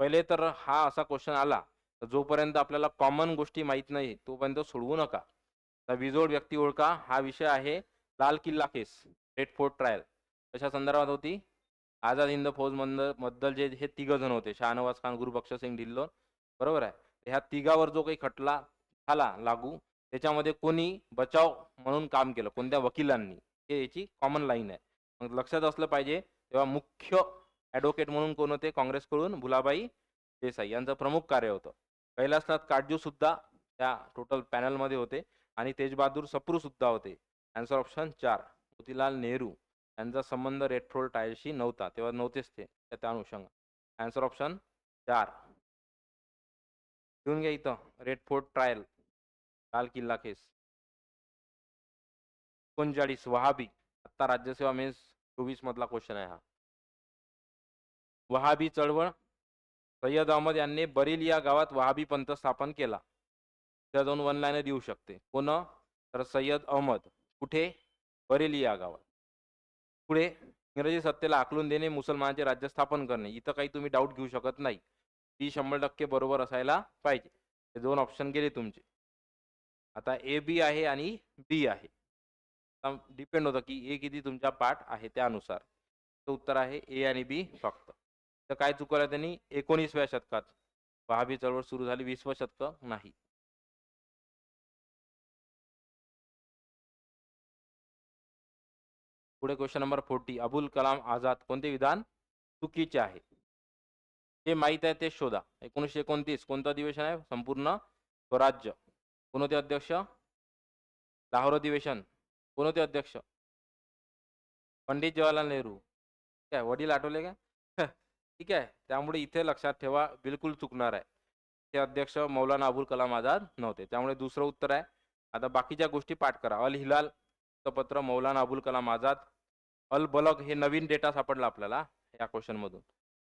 पहिले तर हा असा क्वेश्चन आला तर जोपर्यंत आपल्याला कॉमन गोष्टी माहीत नाही तोपर्यंत सोडवू नका. तर विजोड व्यक्ती ओळखा हा विषय आहे. लाल किल्ला केस, रेड फोर्ट ट्रायल कशा संदर्भात होती? आझाद हिंद फौज मधल जे हे 3 जण होते, शहानवाज खान, गुरुबख्श सिंग ढिल्लोन, बरोबर आहे. ह्या तिघावर जो काही खटला झाला लागू त्याच्यामध्ये कोणी बचाव म्हणून काम केलं, कोणत्या वकिलांनी, हे याची कॉमन लाईन आहे. मग लक्षात असलं पाहिजे. तेव्हा मुख्य ॲडव्होकेट म्हणून कोण होते काँग्रेसकडून? भुलाबाई देसाई यांचं प्रमुख कार्य होतं. कैलासनाथ काटजू सुद्धा त्या टोटल पॅनलमध्ये होते आणि तेजबहादूर सप्रू सुद्धा होते. Answer option 4. मोतीलाल नेहरू यांचा संबंध रेड फोर्ट ट्रायलशी नव्हता, तेव्हा नव्हतेच ते त्या अनुषंगाने. Answer option 4. घेऊन घ्या इथं रेड फोर्ट ट्रायल, लाल किल्ला केस. 39 वहाबी, आत्ता राज्यसेवा मेन्स 24 मधला क्वेश्चन आहे हा. वहाबी चळवळ. सय्यद अहमद यांनी बरेली या गावात वहाबी पंथ स्थापन केला. त्या जाऊन 1 लाईनर देऊ शकते. कोण? तर सय्यद अहमद. कुठे? बरेली या गावात. पुढे इंग्रजी सत्तेला आखलून देणे, मुसलमानांचे राज्य स्थापन करणे. इथं काही तुम्ही डाऊट घेऊ शकत नाही. ती 100% बरोबर असायला पाहिजे. हे 2 ऑप्शन गेले तुमचे. आता ए बी आहे आणि बी आहे. डिपेंड होतं की ए किती तुमचा पाठ आहे त्यानुसार. तर उत्तर आहे ए आणि बी फक्त. तर काय चुकवलं त्यांनी? 19व्या शतकात वहाबी चळवळ सुरू झाली, 20वं शतक नाही. पुढे क्वेश्चन नंबर 40. अबुल कलाम आझाद कोणते विधान चुकीचे आहे? जे माहीत आहे ते शोधा. 1929 कोणतं अधिवेशन आहे? संपूर्ण स्वराज्य. कोण होते अध्यक्ष? लाहोर अधिवेशन. कोण होते अध्यक्ष? पंडित जवाहरलाल नेहरू. काय वडील आठवले का? ठीक आहे. त्यामुळे इथे लक्षात ठेवा, बिलकुल चुकणार आहे. ते अध्यक्ष मौलाना अबुल कलाम आझाद नव्हते. त्यामुळे दुसरं उत्तर आहे. आता बाकीच्या गोष्टी पाठ करा. अल हिलाल वृत्तपत्र, मौलाना अबुल कलाम आझाद. अल बलग हे नवीन डेटा सापडला आपल्याला या क्वेश्चन मधून.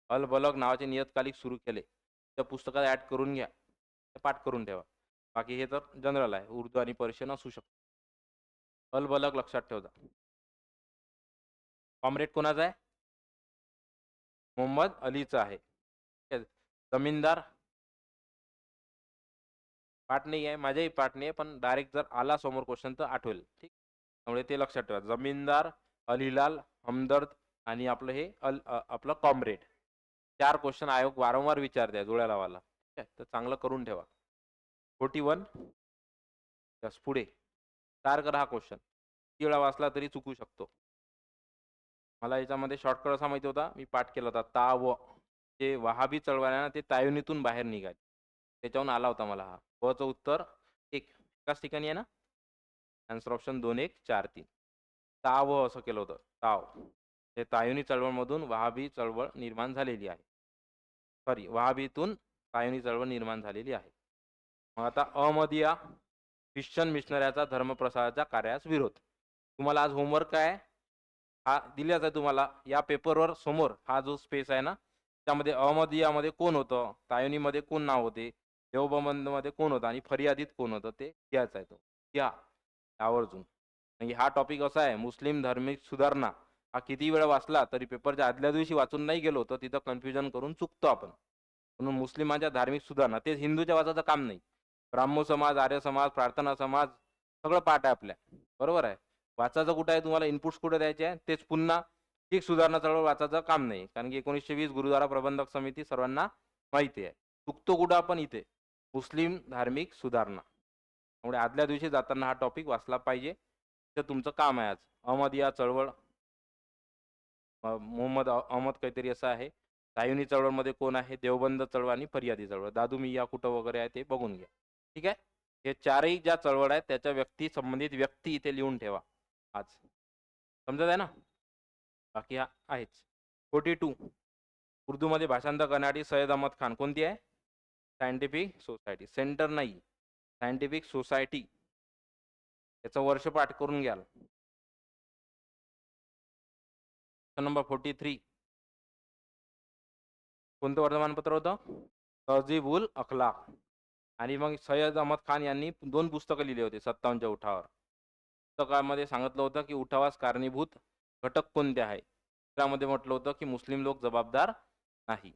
अल बलग नावाचे नियतकालिक सुरू केले. त्या पुस्तकात ऍड करून घ्या, पाठ करून ठेवा. बाकी हे तर जनरल आहे, उर्दू आणि पर्शियन असू शकतं. अल बलग लक्षात ठेवता. कॉम्रेड कोणाचा आहे? मोहम्मद अलीचा आहे. जमीनदार पाठ नाही आहे, माझ्याही पाठ नाही आहे, पण डायरेक्ट जर आला समोर क्वेश्चन तर आठवेल. ठीक, त्यामुळे ते लक्षात ठेवा. जमीनदार, अल हिलाल, हमदर्द आणि आपलं हे आपलं कॉम्रेड. 4 क्वेश्चन आयोग वारंवार विचारते जुळ्या लावाला. ठीक आहे, तर चांगलं करून ठेवा. 41 यस. पुढे तयार करा हा क्वेश्चन. किती वेळा वाचला तरी चुकू शकतो. मला याच्यामध्ये शॉर्टकट असा माहिती होता, मी पाठ केला होता. ताव जे वहाबी चळवळ्यांना ते तायुनीतून बाहेर निघाले, त्याच्याहून आला होता मला हा. चं उत्तर 1 एकाच ठिकाणी आहे ना. Answer option 2 1 4 3. ताव असं केलं होतं. ताव हे तायुनी चळवळमधून वहाबी चळवळ निर्माण झालेली आहे. सॉरी, वहाबीतून तायुनी चळवळ निर्माण झालेली आहे. मग आता अहमदिया ख्रिश्चन मिशनऱ्याचा धर्मप्रसाराच्या कार्यास विरोध. तुम्हाला आज होमवर्क काय हा दिल्याच आहे तुम्हाला या पेपरवर. समोर हा जो स्पेस आहे ना, त्यामध्ये अहमदियामध्ये कोण होतं, तायुनीमध्ये कोण नाव होते, देवबंदमध्ये कोण होतं आणि फरियादीत कोण होतं ते घ्यायचं आहे. तो घ्या आवर्जून. म्हणजे हा टॉपिक असा आहे, मुस्लिम धार्मिक सुधारणा. हा किती वेळ वाचला तरी पेपरच्या आदल्या दिवशी वाचून नाही गेलो तर तिथं कन्फ्युजन करून चुकतो आपण. म्हणून मुस्लिमांच्या धार्मिक सुधारणा ते हिंदूच्या वाचायचं काम नाही. ब्राह्मो समाज, आर्य समाज, प्रार्थना समाज सगळं पाठ आहे आपल्या, बरोबर आहे. वाचायचं कुठं आहे तुम्हाला, इनपुट्स कुठे द्यायचे आहे तेच. पुन्हा शीख सुधारणा चळवळ वाचायचं काम नाही, कारण की 1920 गुरुद्वारा प्रबंधक समिती सर्वांना माहिती आहे. चुकतो कुठं आपण इथे, मुस्लिम धार्मिक सुधारणा. त्यामुळे आदल्या दिवशी जाताना हा टॉपिक वाचला पाहिजे. ते तुमचं काम आहे आज. अहमदिया चळवळ, मोहम्मद अहमद काहीतरी असं आहे, सायुनी चळवळमध्ये कोण आहे? देवबंद चळवळ आणि फरियादी चळवळ. दादू मिया कुठं वगैरे आहे ते बघून घ्या. ठीक आहे. हे चारही ज्या चळवळ आहेत त्याच्या व्यक्ती संबंधित व्यक्ती इथे लिहून ठेवा आज. समजत आहे ना? बाकी हा आहेच. 42 उर्दूमध्ये भाषांतर करणारी सय्यद अहमद खान कोणती आहे? Scientific society. सेंटर नाही, सायंटिफिक सोसायटी. याचं वर्ष पाठ करून घ्याल. नंबर 43 कोणतं वर्तमानपत्र होतं? तहजीब अखलाक. आणि मग सय्यद अहमद खान यांनी 2 पुस्तकं लिहिले होते 57च्या उठावावर. पुस्तकामध्ये सांगितलं होतं की उठावास कारणीभूत घटक कोणते आहे? त्यामध्ये म्हटलं होतं की मुस्लिम लोक जबाबदार नाही.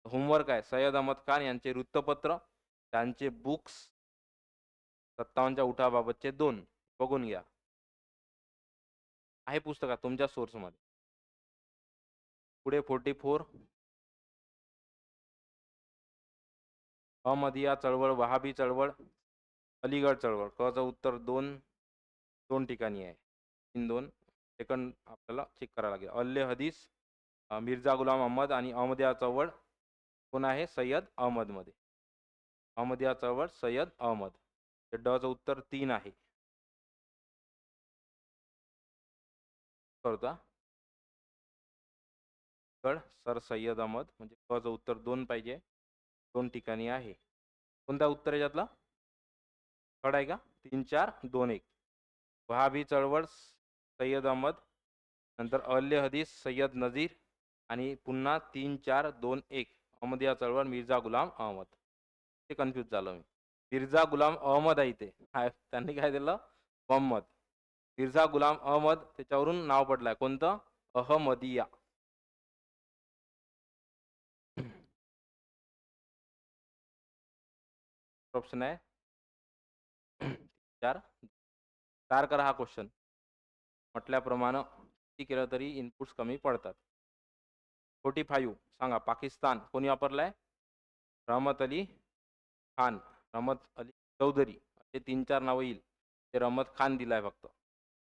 होमवर्क आहे सय्यद अहमद खान यांचे वृत्तपत्र, त्यांचे बुक्स 57च्या उठावाबाबतचे 2 बघून घ्या. आहे पुस्तकात तुमच्या सोर्समध्ये. पुढे 44 अहमदिया चळवळ, वहाबी चळवळ, अलीगड चळवळ. कचं उत्तर 2 ठिकाणी आहे. 3-2 सेकंड आपल्याला चेक करावं लागेल. अल्ले हदीस, मिर्झा गुलाम अहमद आणि अहमदिया चळवळ कोण आहे? सय्यद अहमदमध्ये. अहमदिया चळवळ सय्यद अहमद. डचं उत्तर 3 आहे. करता गड सर सय्यद अहमद म्हणजे कचं उत्तर 2 पाहिजे. 2 ठिकाणी आहे. कोणता उत्तर आहे यातला? थर्ड आहे का? 3, 4, 2, 1. वहाबी चळवळ सय्यद अहमद, नंतर अहले हदीस सय्यद नजीर आणि पुन्हा 3, 4, 2, 1 अहमदिया चळवळ मिर्झा गुलाम अहमद. ते कन्फ्यूज झालो मी. मिर्झा गुलाम अहमद आहे इथे. त्यांनी काय दिलं? मोहम्मद. मिर्झा गुलाम अहमद त्याच्यावरून नाव पडलंय. कोणतं? अहमदिया. ऑप्शन आहे 4. 4 करा हा क्वेश्चन. म्हटल्याप्रमाणे किती केलं तरी इनपुट्स कमी पडतात. 45 सांगा पाकिस्तान कोणी वापरलाय? रहमत अली खान, रहमत अली चौधरी असे 3-4 नावं येईल. ते रहमत खान दिलाय फक्त.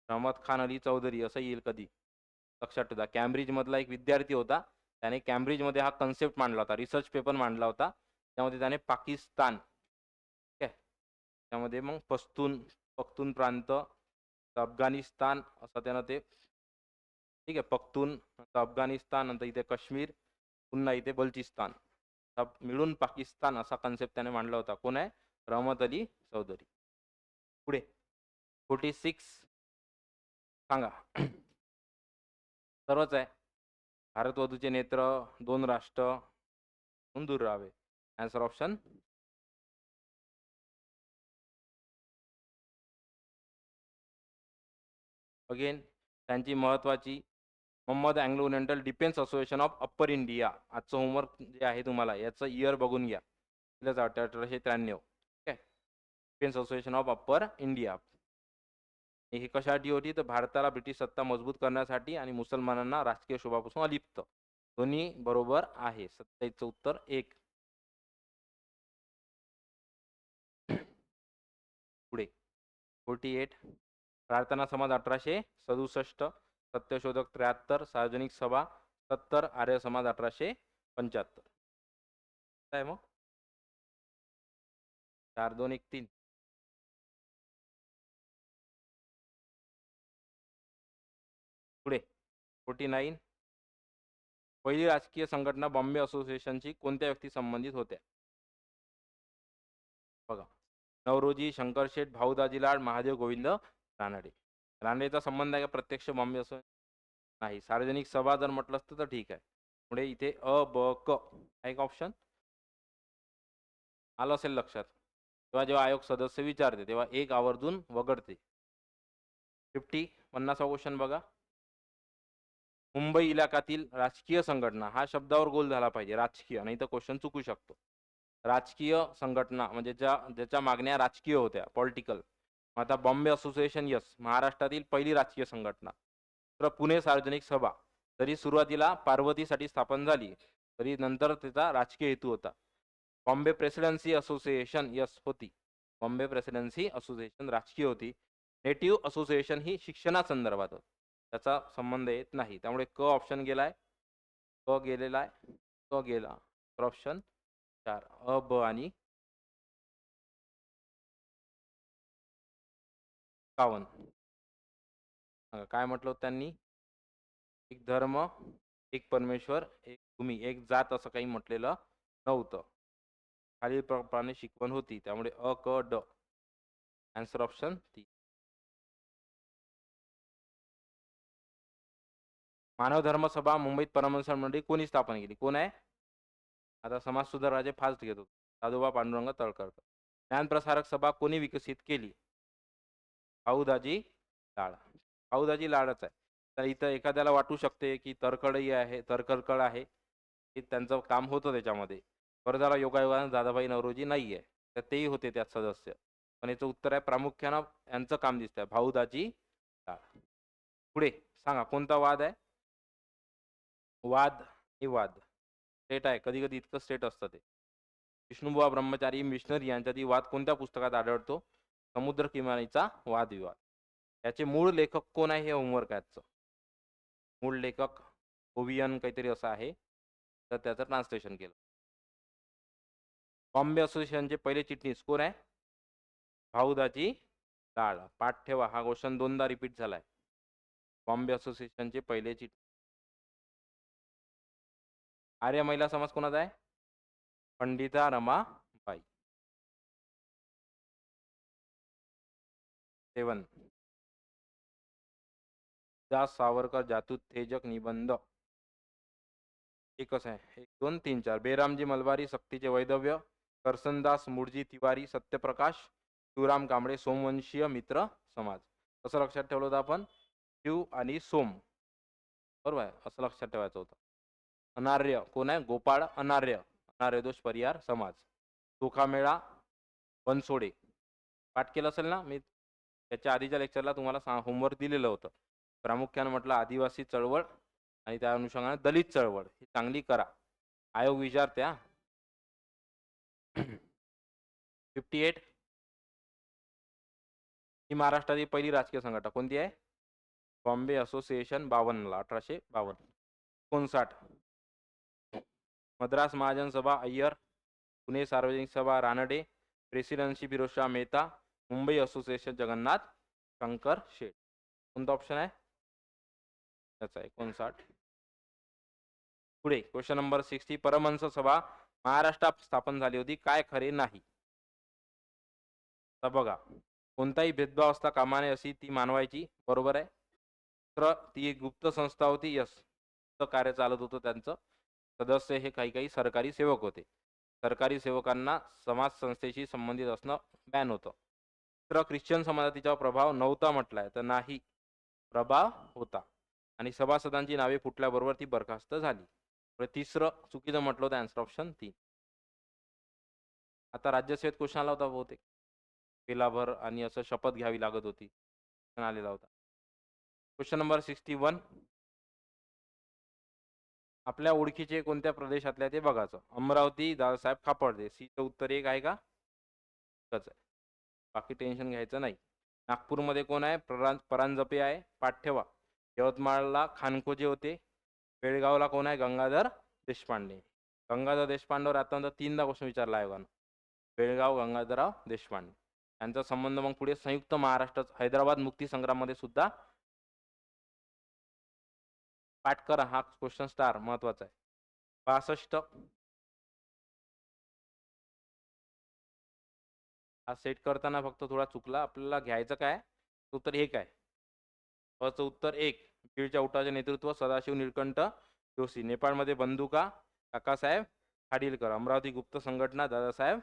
रहमत खान अली चौधरी असं येईल कधी. लक्षात ठेवा. कॅम्ब्रिजमधला एक विद्यार्थी होता. त्याने कॅम्ब्रिजमध्ये हा कन्सेप्ट मांडला होता. रिसर्च पेपर मांडला होता. त्यामध्ये त्याने पाकिस्तान, ठीक आहे, त्यामध्ये मग पख्तून प्रांत, अफगाणिस्तान असं त्यानं ते, ठीक आहे, पख्तून, अफगाणिस्तान, नंतर इथे काश्मीर, पुन्हा इथे बल्चिस्तान मिळून पाकिस्तान असा कन्सेप्ट त्याने मांडला होता. कोण आहे? रहमत अली चौधरी. पुढे 46 सांगा. सर्वच आहे. भारत वधूचे नेत्र, 2 राष्ट्र, दूर राहावे. आन्सर ऑप्शन अगेन त्यांची महत्वाची Mohammad Anglo Oriental Defence association of upper India. आजचं होमवर्क जे आहे तुम्हाला याचं इयर बघून घ्या. 1893. ठीक आहे. Defence association of upper India. ही कशासाठी होती? तर भारताला ब्रिटिश सत्ता मजबूत करण्यासाठी आणि मुसलमानांना राजकीय शोभापासून अलिप्त. दोन्ही बरोबर आहे. 27चं उत्तर 1. पुढे 48 प्रार्थना समाज 1867, सत्यशोधक 73, सार्वजनिक सभा 70, आर्य समाज 1875. काय मग 4, 2, 1, 3. पुढे 49 पहिली राजकीय संघटना बॉम्बे असोसिएशनची कोणत्या व्यक्ती संबंधित होत्या? बघा, नवरोजी शंकरशेठ, भाऊदाजी लाड, महादेव गोविंद रानडे. रानडेचा संबंध आहे का प्रत्यक्ष बॉम्बे असोसिएशन? नाही. सार्वजनिक सभा जर म्हटलं असतं तर ठीक आहे. पुढे इथे अ ब क एक ऑप्शन आलं असेल लक्षात. तेव्हा जेव्हा आयोग सदस्य विचारते तेव्हा एक आवर्जून वगळते. 50वा क्वेश्चन बघा. मुंबई इलाक्यातील राजकीय संघटना हा शब्दावर गोल झाला पाहिजे. राजकीय, नाही तर क्वेश्चन चुकू शकतो. राजकीय संघटना म्हणजे ज्याच्या मागण्या राजकीय होत्या, पॉलिटिकल. आता बॉम्बे असोसिएशन यस महाराष्ट्रातील पहिली राजकीय संघटना. तर पुणे सार्वजनिक सभा तरी सुरुवातीला पार्वतीसाठी स्थापन झाली, तरी नंतर त्याचा राजकीय हेतू होता. बॉम्बे प्रेसिडेन्सी असोसिएशन यस होती. बॉम्बे प्रेसिडेन्सी असोसिएशन राजकीय होती. नेटिव्ह असोसिएशन ही शिक्षणासंदर्भात त्याचा संबंध येत नाही. त्यामुळे क ऑप्शन गेलाय. क गेलेला आहे. तो गेला. ऑप्शन 4 अ, ब आणि 51. काय म्हटलं होतं त्यांनी? एक धर्म, एक परमेश्वर, एक भूमी, एक जात असं काही म्हटलेलं नव्हतं. खालील प्रमाणे शिकवण होती. त्यामुळे अ, क, ड. Answer option 3. मानव धर्म सभा मुंबईत परमहंस मंडळी कोणी स्थापन केली? कोण आहे? आता समाज सुधारणाचे फास्ट घेतो. दादोबा पांडुरंग तळकर. ज्ञानप्रसारक सभा कोणी विकसित केली? भाऊदाजी लाड. भाऊदाजी लाडच आहे. तर इथं एखाद्याला वाटू शकते की तरखडही आहे, तर्ककळ आहे, की त्यांचं काम होतं त्याच्यामध्ये. वर्धाला योगायोगानं दादाभाई नौरोजी नाही आहे, तर तेही होते त्यात सदस्य. पण याचं उत्तर आहे प्रामुख्यानं यांचं काम दिसतंय भाऊदाजी लाड. पुढे सांगा कोणता वाद आहे? वाद हे वाद स्टेट आहे. कधी कधी इतकं स्टेट असतं ते. विष्णुबुवा ब्रह्मचारी मिशनरी यांच्यातील वाद कोणत्या पुस्तकात आढळतो? समुद्र किनारीचा वादविवाद. याचे मूळ लेखक कोण आहे हे होमवर्क आहे. मूळ लेखक ओवियन काहीतरी असं आहे, तर त्याचं ट्रान्सलेशन केलं. बॉम्बे असोसिएशनचे पहिले चिटणीस कोण आहे? भाऊदाजी लाड. पाठ ठेवा, हा क्वेश्चन दोनदा रिपीट झालाय. बॉम्बे असोसिएशनचे पहिले चिटणीस. आर्य महिला समाज कोणाचा आहे? पंडिता रमाबाई. 7. दास सावरकर जातुत्तेजक निबंध. एकच आहे. 1 2 3 4. बेरामजी मलबारी सक्तीचे वैदव्य. करसनदास मुळजी तिवारी सत्यप्रकाश. शिवराम कांबळे सोमवंशीय मित्र समाज. कसं लक्षात ठेवलं होतं आपण? शिव आणि सोम, बरोबर आहे, असं लक्षात ठेवायचं होतं. अनार्य कोण आहे? गोपाळ अनार्य. अनार्य दोष परिहार समाज. सुखामेळा बनसोडे. पाठ केलं असेल ना? मी त्याच्या आधीच्या लेक्चरला तुम्हाला होमवर्क दिलेलं होतं. प्रामुख्यानं म्हटलं आदिवासी चळवळ आणि त्या अनुषंगाने दलित चळवळ ही चांगली करा. आयोग विचारत्या. 58. ही महाराष्ट्रातील पहिली राजकीय संघटना कोणती आहे? बॉम्बे असोसिएशन 52ला 1852. 59. मद्रास महाजन सभा अय्यर. पुणे सार्वजनिक सभा रानडे. प्रेसिडेन्सी फिरोजशाह मेहता. मुंबई असोसिएशन जगन्नाथ शंकर शेठ. कोणता ऑप्शन आहे? त्याचा 59. पुढे क्वेश्चन नंबर 60. परमहंस सभा महाराष्ट्रात स्थापन झाली होती, काय खरे नाही? तर बघा, कोणताही भेदभाव असता कामा नये अशी ती मानवायची, बरोबर आहे. तर ती एक गुप्त संस्था होती. यस, कार्य चालत होतं त्यांचं. सदस्य हे काही काही सरकारी सेवक होते. सरकारी सेवकांना समाज संस्थेशी संबंधित असणं बॅन होतं. तर ख्रिश्चन समाजात तिच्यावर प्रभाव नव्हता म्हटलाय, तर नाही, प्रभाव होता. आणि सभासदांची नावे फुटल्याबरोबर ती बरखास्त झाली. तिसरं चुकीचं म्हटलं होतं. Answer option 3. आता राज्यसेवेत क्वेश्चन आला होता बहुतेक, पेलाभर आणि असं शपथ घ्यावी लागत होती, आलेला होता. Question number 61. आपल्या ओळखीचे कोणत्या प्रदेशातल्या ते बघायचं. अमरावती दादासाहेब खापर्डे. सीचं उत्तर एक आहे का? आहे. बाकी टेन्शन घ्यायचं नाही. नागपूरमध्ये कोण आहे? परांजपे आहे, पाठ ठेवा. यवतमाळला खानखोजे होते. बेळगावला कोण आहे? गंगाधर देशपांडे. गंगाधर देशपांडेवर आतापर्यंत 3दा क्वेश्चन विचारला आयोगानं. बेळगाव गंगाधरराव देशपांडे यांचा संबंध मग पुढे संयुक्त महाराष्ट्र हैदराबाद मुक्ती संग्राममध्ये सुद्धा. पाठ करा, हा क्वेश्चन स्टार महत्वाचा आहे. 62. हा सेट करताना फक्त थोडा चुकला. आपल्याला घ्यायचं काय? उत्तर एक आहे. चं उत्तर 1. बीडच्या उठावाचे नेतृत्व सदाशिव निळकंठ जोशी. नेपाळमध्ये बंदुका काकासाहेब खाडीलकर. अमरावती गुप्त संघटना दादासाहेब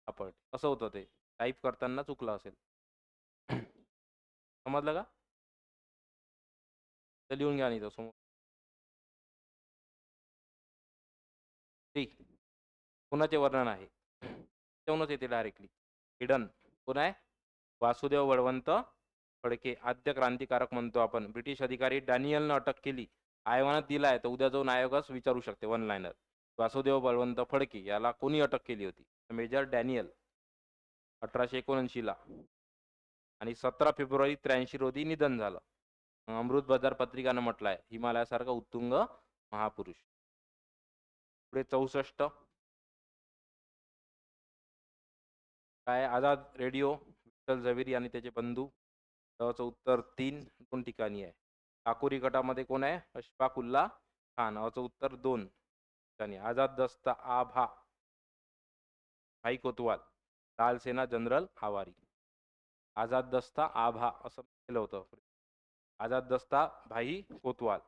खापर्डे. असं होतं ते. टाईप करताना चुकलं असेल. समजलं का? तर लिहून घ्या नाही तर समोर. कोणाचे वर्णन आहे? तेवढंच येते डायरेक्टली. हिडन कोण आहे? वासुदेव बळवंत फडके. आद्य क्रांतिकारक म्हणतो आपण. ब्रिटिश अधिकारी डॅनियलनं अटक केली, आयोगानं दिलाय, तर उद्या जाऊन आयोगच विचारू शकते वन लाईनर. वासुदेव बळवंत फडके याला कोणी अटक केली होती? Major Daniel. 1879 ला. आणि 17 फेब्रुवारी 83 रोजी निधन झालं. अमृत बाजार पत्रिकानं म्हटलंय हिमालयासारखा उत्तुंग महापुरुष. पुढे 64 काय आझाद रेडिओ विठ्ठल झवेरी आणि त्याचे बंधू. त्याचं उत्तर 3 2 ठिकाणी आहे. काकोरी गटामध्ये कोण आहे? अशफाक उल्ला खान. याचं उत्तर 2 ठिकाणी. आझाद दस्ता आभा भाई कोतवाल. लाल सेना जनरल आवारी. आझाद दस्ता आभा असं केलं होतं. आझाद दस्ता भाई कोतवाल.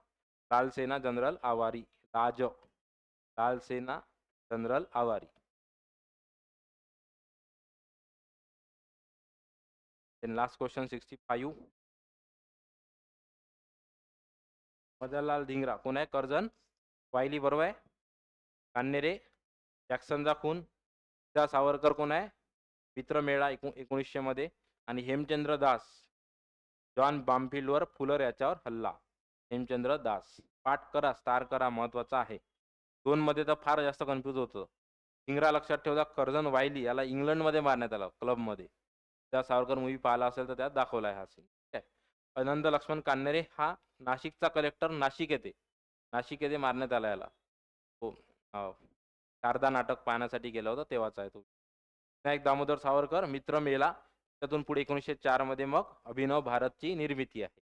लाल Sena general Awari. Lal Sena general Awari. Then last question 65. Madanlal Dhingra कोण आहे? कर्जन वायली बरोबर आहे. कान्हेरे जॅक्सनचा खून. सावरकर कोण आहे? मित्रमेळा 1900 मध्ये. आणि हेमचंद्र दास जॉन बामफिल्डवर फुलर याच्यावर हल्ला. हेमचंद्र दास. पाठ करा, स्टार करा, महत्वाचा आहे. 2 मध्ये तर फार जास्त कन्फ्यूज होतं. धिंगरा लक्षात ठेवता. कर्जन वायली याला इंग्लंडमध्ये मारण्यात आलं क्लबमध्ये. त्या सावरकर मूवी पाहिला असेल तर त्यात दाखवला आहे हा सीन. ठीक आहे. अनंत लक्ष्मण कान्हेरे हा नाशिकचा कलेक्टर नाशिक येथे मारण्यात आला याला. हो. शारदा नाटक पाहण्यासाठी गेला होता तेव्हाचा आहे तो. विनायक दामोदर सावरकर मित्र मेला. त्यातून पुढे 1904 मध्ये मग अभिनव भारतची निर्मिती आहे.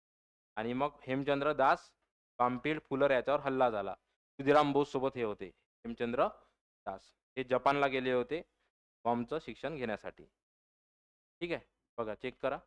आणि मग हेमचंद्र दास बामफिल्ड फुलर याच्यावर हल्ला झाला. खुदिराम बोस सोबत हे होते हेमचंद्र दास. हे जपानला गेले होते बॉम्बचं शिक्षण घेण्यासाठी. ठीक आहे. बघा चेक करा.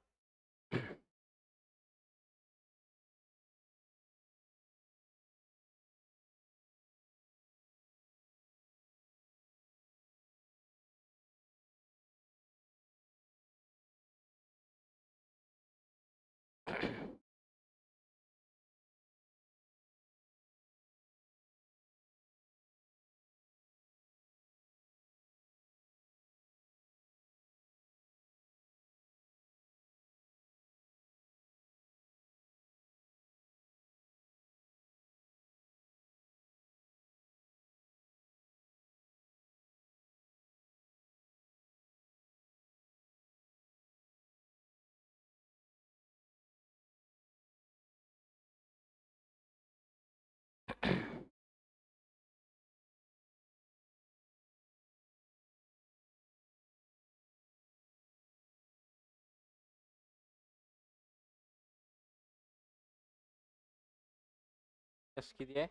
किती आहे?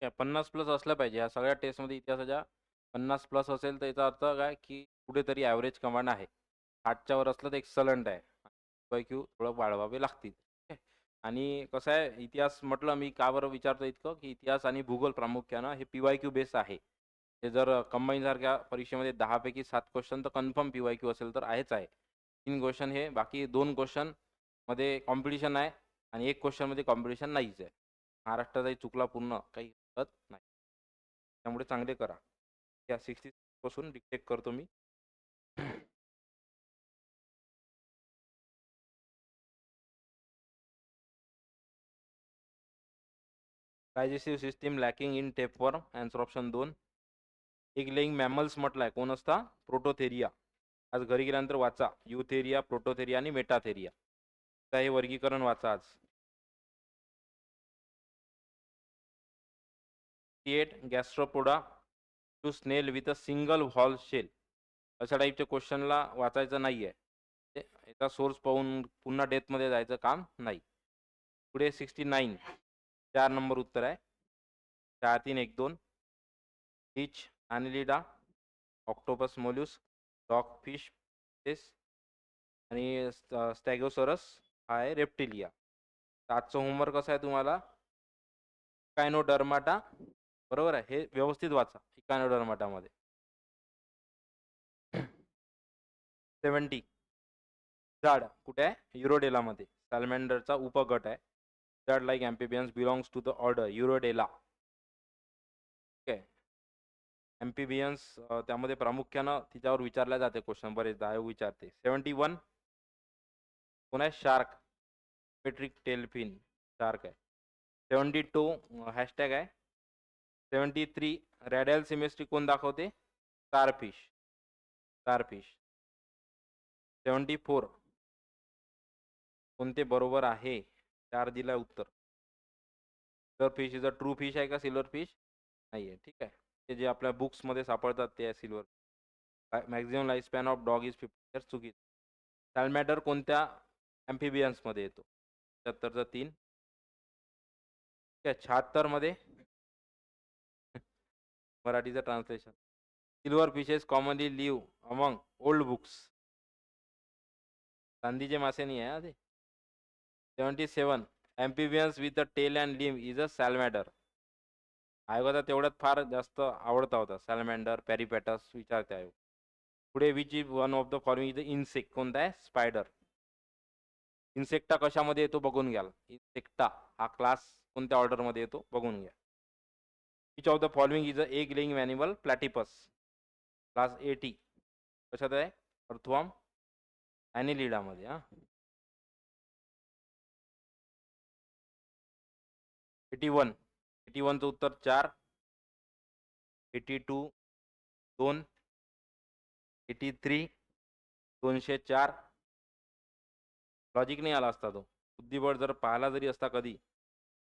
या 50+ असलं पाहिजे. या सगळ्या टेस्टमध्ये इतिहासाच्या 50+ असेल तर याचा अर्थ काय की कुठेतरी ॲव्हरेज कमांड आहे. 60च्या वर असलं तर एक्सलंट आहे. PYQ थोडं वाढवावे लागतील. आणि कसं आहे इतिहास म्हटलं मी का बरं विचारतो इतकं की इतिहास आणि भूगोल प्रामुख्यानं हे PYQ बेस आहे. ते जर कंबाईन सारख्या परीक्षेमध्ये 10 पैकी 7 क्वेश्चन तर कन्फर्म PYQ असेल तर आहेच आहे. 3 क्वेश्चन हे बाकी 2 क्वेश्चन मध्ये कॉम्पिटिशन आहे आणि 1 क्वेश्चनमध्ये कॉम्पिटिशन नाहीच आहे. महाराष्ट्राचाही चुकला पूर्ण काही हरकत नाही. त्यामुळे चांगले करा. या 60 पासून डिटेक्ट करतो मी. Digestive system lacking in tapeworm. Answer option 2. एक लेइंग मॅमल्स म्हटलाय कोण असता? प्रोटोथेरिया. आज घरी गेल्यानंतर वाचा. युथेरिया, प्रोटोथेरिया आणि मेटाथेरिया. तर हे वर्गीकरण वाचा आज. 8 gastropoda to snail with a single valve shell. अशा टाईपच्या क्वेश्चनला वाचायचं नाही आहे. याचा सोर्स पाहून पुन्हा डेथमध्ये जायचं काम नाही. पुढे 69 4 नंबर उत्तर आहे. 4 3 1 2. फिच ॲनिलिडा, ऑक्टोपस मोल्युस्क, डॉग फिश आणि स्टॅगोसोरस हा आहे रेप्टिलिया. आजचं होमवर्क कसं आहे तुम्हाला? इकायनोडर्माटा बरोबर आहे. हे व्यवस्थित वाचा इकायनोडर्माटामध्ये. 70 जाड कुठे आहे? युरोडेलामध्ये. सॅलमेंडरचा उपगट आहे. जाड like amphibians belongs to the order Urodela. Amphibians त्यामध्ये प्रामुख्यानं तिच्यावर विचारल्या जाते क्वेश्चन, बरेचदा आयोग विचारते. 71 कोण आहे? शार्क, पेट्रिक टेलफिन शार्क आहे. 72 हॅशटॅग आहे. 73 रॅडियल सिमेट्री कोण दाखवते? Starfish, starfish. 74 कोणते बरोबर आहे? 4 दिला उत्तर. Silver fish is a true fish आहे का सिल्वर फिश? नाही आहे. ठीक आहे. ते जे आपल्या बुक्समध्ये सापडतात ते आहे silver. Maximum life span of dog is 50 years, चुकीचं. सॅलमॅटर कोणत्या ॲम्फिबियन्समध्ये येतो? 75चं 3. ठीक आहे. 76 मध्ये मराठीचं translation. Silver fishes commonly live among old books. चांदीचे मासे नाही आहे ते. 77 amphibians with a tail and limb is a salamander. आयोगाचा तेवढ्यात फार जास्त आवडता होता सॅलमॅन्डर, पॅरिपॅटस विचारते आयोग. पुढे which is one of the following is insect, कोणता आहे? स्पायडर. इन्सेक्टा कशामध्ये येतो बघून घ्याल. इन्सेक्टा हा क्लास कोणत्या ऑर्डरमध्ये येतो बघून घ्या. Which of the following is a egg laying animal? Platypus, class 80. कशात आहे? अर्थवॉर्म, ॲनिलिडामध्ये. 81 81चं उत्तर 4. 82 2. 83 204. लॉजिक नाही आला असता तो. बुद्धिबळ जर पाहिला जरी असता कधी,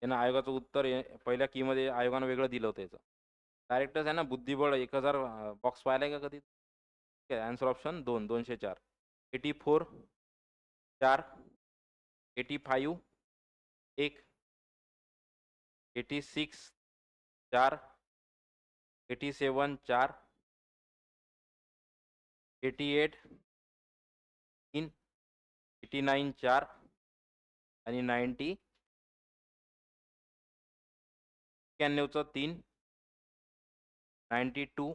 त्यांना आयोगाचं उत्तर पहिल्या कीमध्ये आयोगानं वेगळं दिलं होतं याचं. डायरेक्टच आहे ना बुद्धिबळ 1000 बॉक्स पाहिलाय का कधी? ठीक आहे. Answer option 2 204. 84 4. 85 1. 86 4. 87 4. 88 3. 89 4 आणि 90. 91चं 3. 92 2.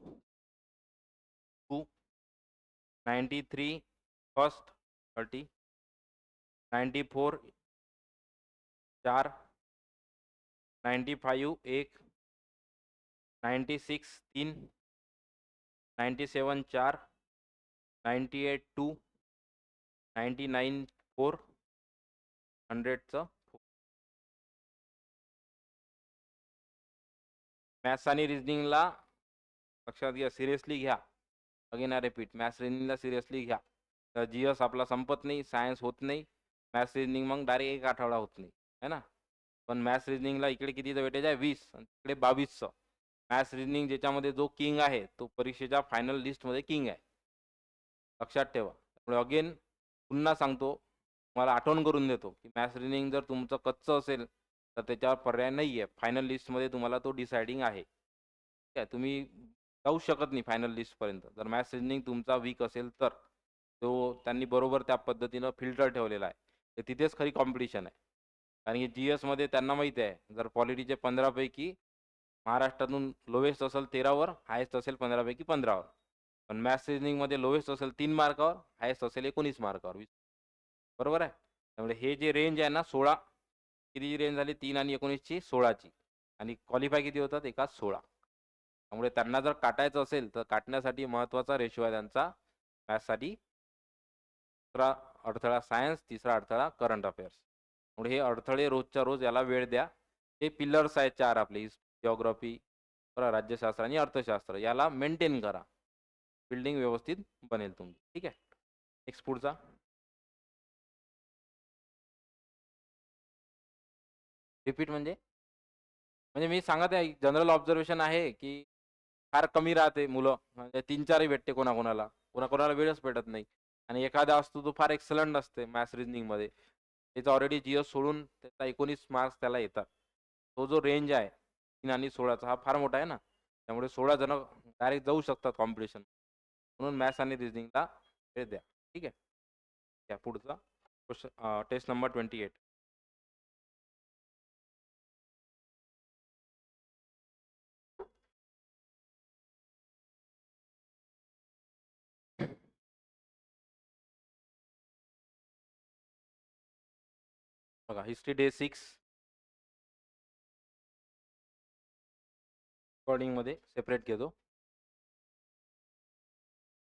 93 फर्स्ट 30. 94 4. 95 1. 96 3. 97 4. 98 2. 99 4. 100चं. मॅथ्स आणि रिजनिंगला लक्षात घ्या, सिरियसली घ्या. अगेन आय रिपीट, मॅथ्स रिजनिंगला सिरियसली घ्या. तर जीएस आपला संपत नाही, सायन्स होत नाही, मॅथ्स रिजनिंग मग डायरेक्ट 1 आठवडा होत नाही, है ना. पण मॅथ्स रिजनिंगला इकडे कितीचं वेटेज आहे? 20 आणि तिकडे 22चं. मॅथ्स रिजनिंग ज्याच्यामध्ये जो किंग आहे तो परीक्षेच्या फायनल लिस्टमध्ये किंग आहे, लक्षात ठेवा. त्यामुळे अगेन पुन्हा सांगतो, तुम्हाला आठवण करून देतो की मॅथ्स रिजनिंग जर तुमचं कच्चं असेल तर त्याच्यावर पर्याय नाही आहे. फायनल लिस्टमध्ये तुम्हाला तो डिसाइडिंग आहे. ठीक आहे. तुम्ही जाऊ शकत नाही फायनल लिस्टपर्यंत जर मॅथ्स रिजनिंग तुमचा वीक असेल तर. तो त्यांनी बरोबर त्या पद्धतीनं फिल्टर ठेवलेला आहे. तर तिथेच खरी कॉम्पिटिशन आहे. कारण की जीएसमध्ये त्यांना माहिती आहे जर पॉलिटीचे 15 पैकी महाराष्ट्रातून लोवेस्ट असेल 13वर, हायेस्ट असेल 15 पैकी 15वर. पण मॅथ्स रिजनिंगमध्ये लोवेस्ट असेल 3 मार्कावर, हायेस्ट असेल 19 मार्कावर. बरोबर आहे. त्यामुळे हे जे रेंज आहे ना 16, कितीची रेंज झाली? 3 आणि 19ची 16ची. आणि क्वालिफाय किती होतात? एका 16. त्यामुळे त्यांना जर काटायचं असेल तर काटण्यासाठी महत्त्वाचा रेशो आहे त्यांचा मॅथ्ससाठी. दुसरा अडथळा सायन्स, तिसरा अडथळा करंट अफेअर्स. त्यामुळे हे अडथळे रोजच्या रोज याला वेळ द्या. हे पिलर्स आहेत 4 आपले, जिओग्राफी, राज्यशास्त्र आणि अर्थशास्त्र. याला मेंटेन करा, बिल्डिंग व्यवस्थित बनेल तुमची. ठीक आहे. नेक्स्ट पुढचा. रिपीट म्हणजे मी सांगत आहे जनरल ऑब्झर्वेशन आहे की फार कमी राहते मुलं, म्हणजे 3-4ही भेटते कोणाकोणाला, कोणाकोणाला वेळच भेटत नाही. आणि एखादा असतो तो फार एक्सलंट असते मॅथ्स रिजनिंगमध्ये, त्याचा ऑलरेडी जीएस सोडून त्याचा 19 मार्क्स त्याला येतात. तो जो रेंज आहे 3 आणि 16चा हा फार मोठा आहे ना. त्यामुळे 16 जण डायरेक्ट जाऊ शकतात कॉम्पिटिशन. म्हणून मॅथ्स आणि रिजनिंगला वेळ द्या. ठीक आहे. त्या पुढचा क्वेश्चन, टेस्ट नंबर 28. बघा, हिस्ट्री डे 6 रेकॉर्डिंगमध्ये सेपरेट घेतो.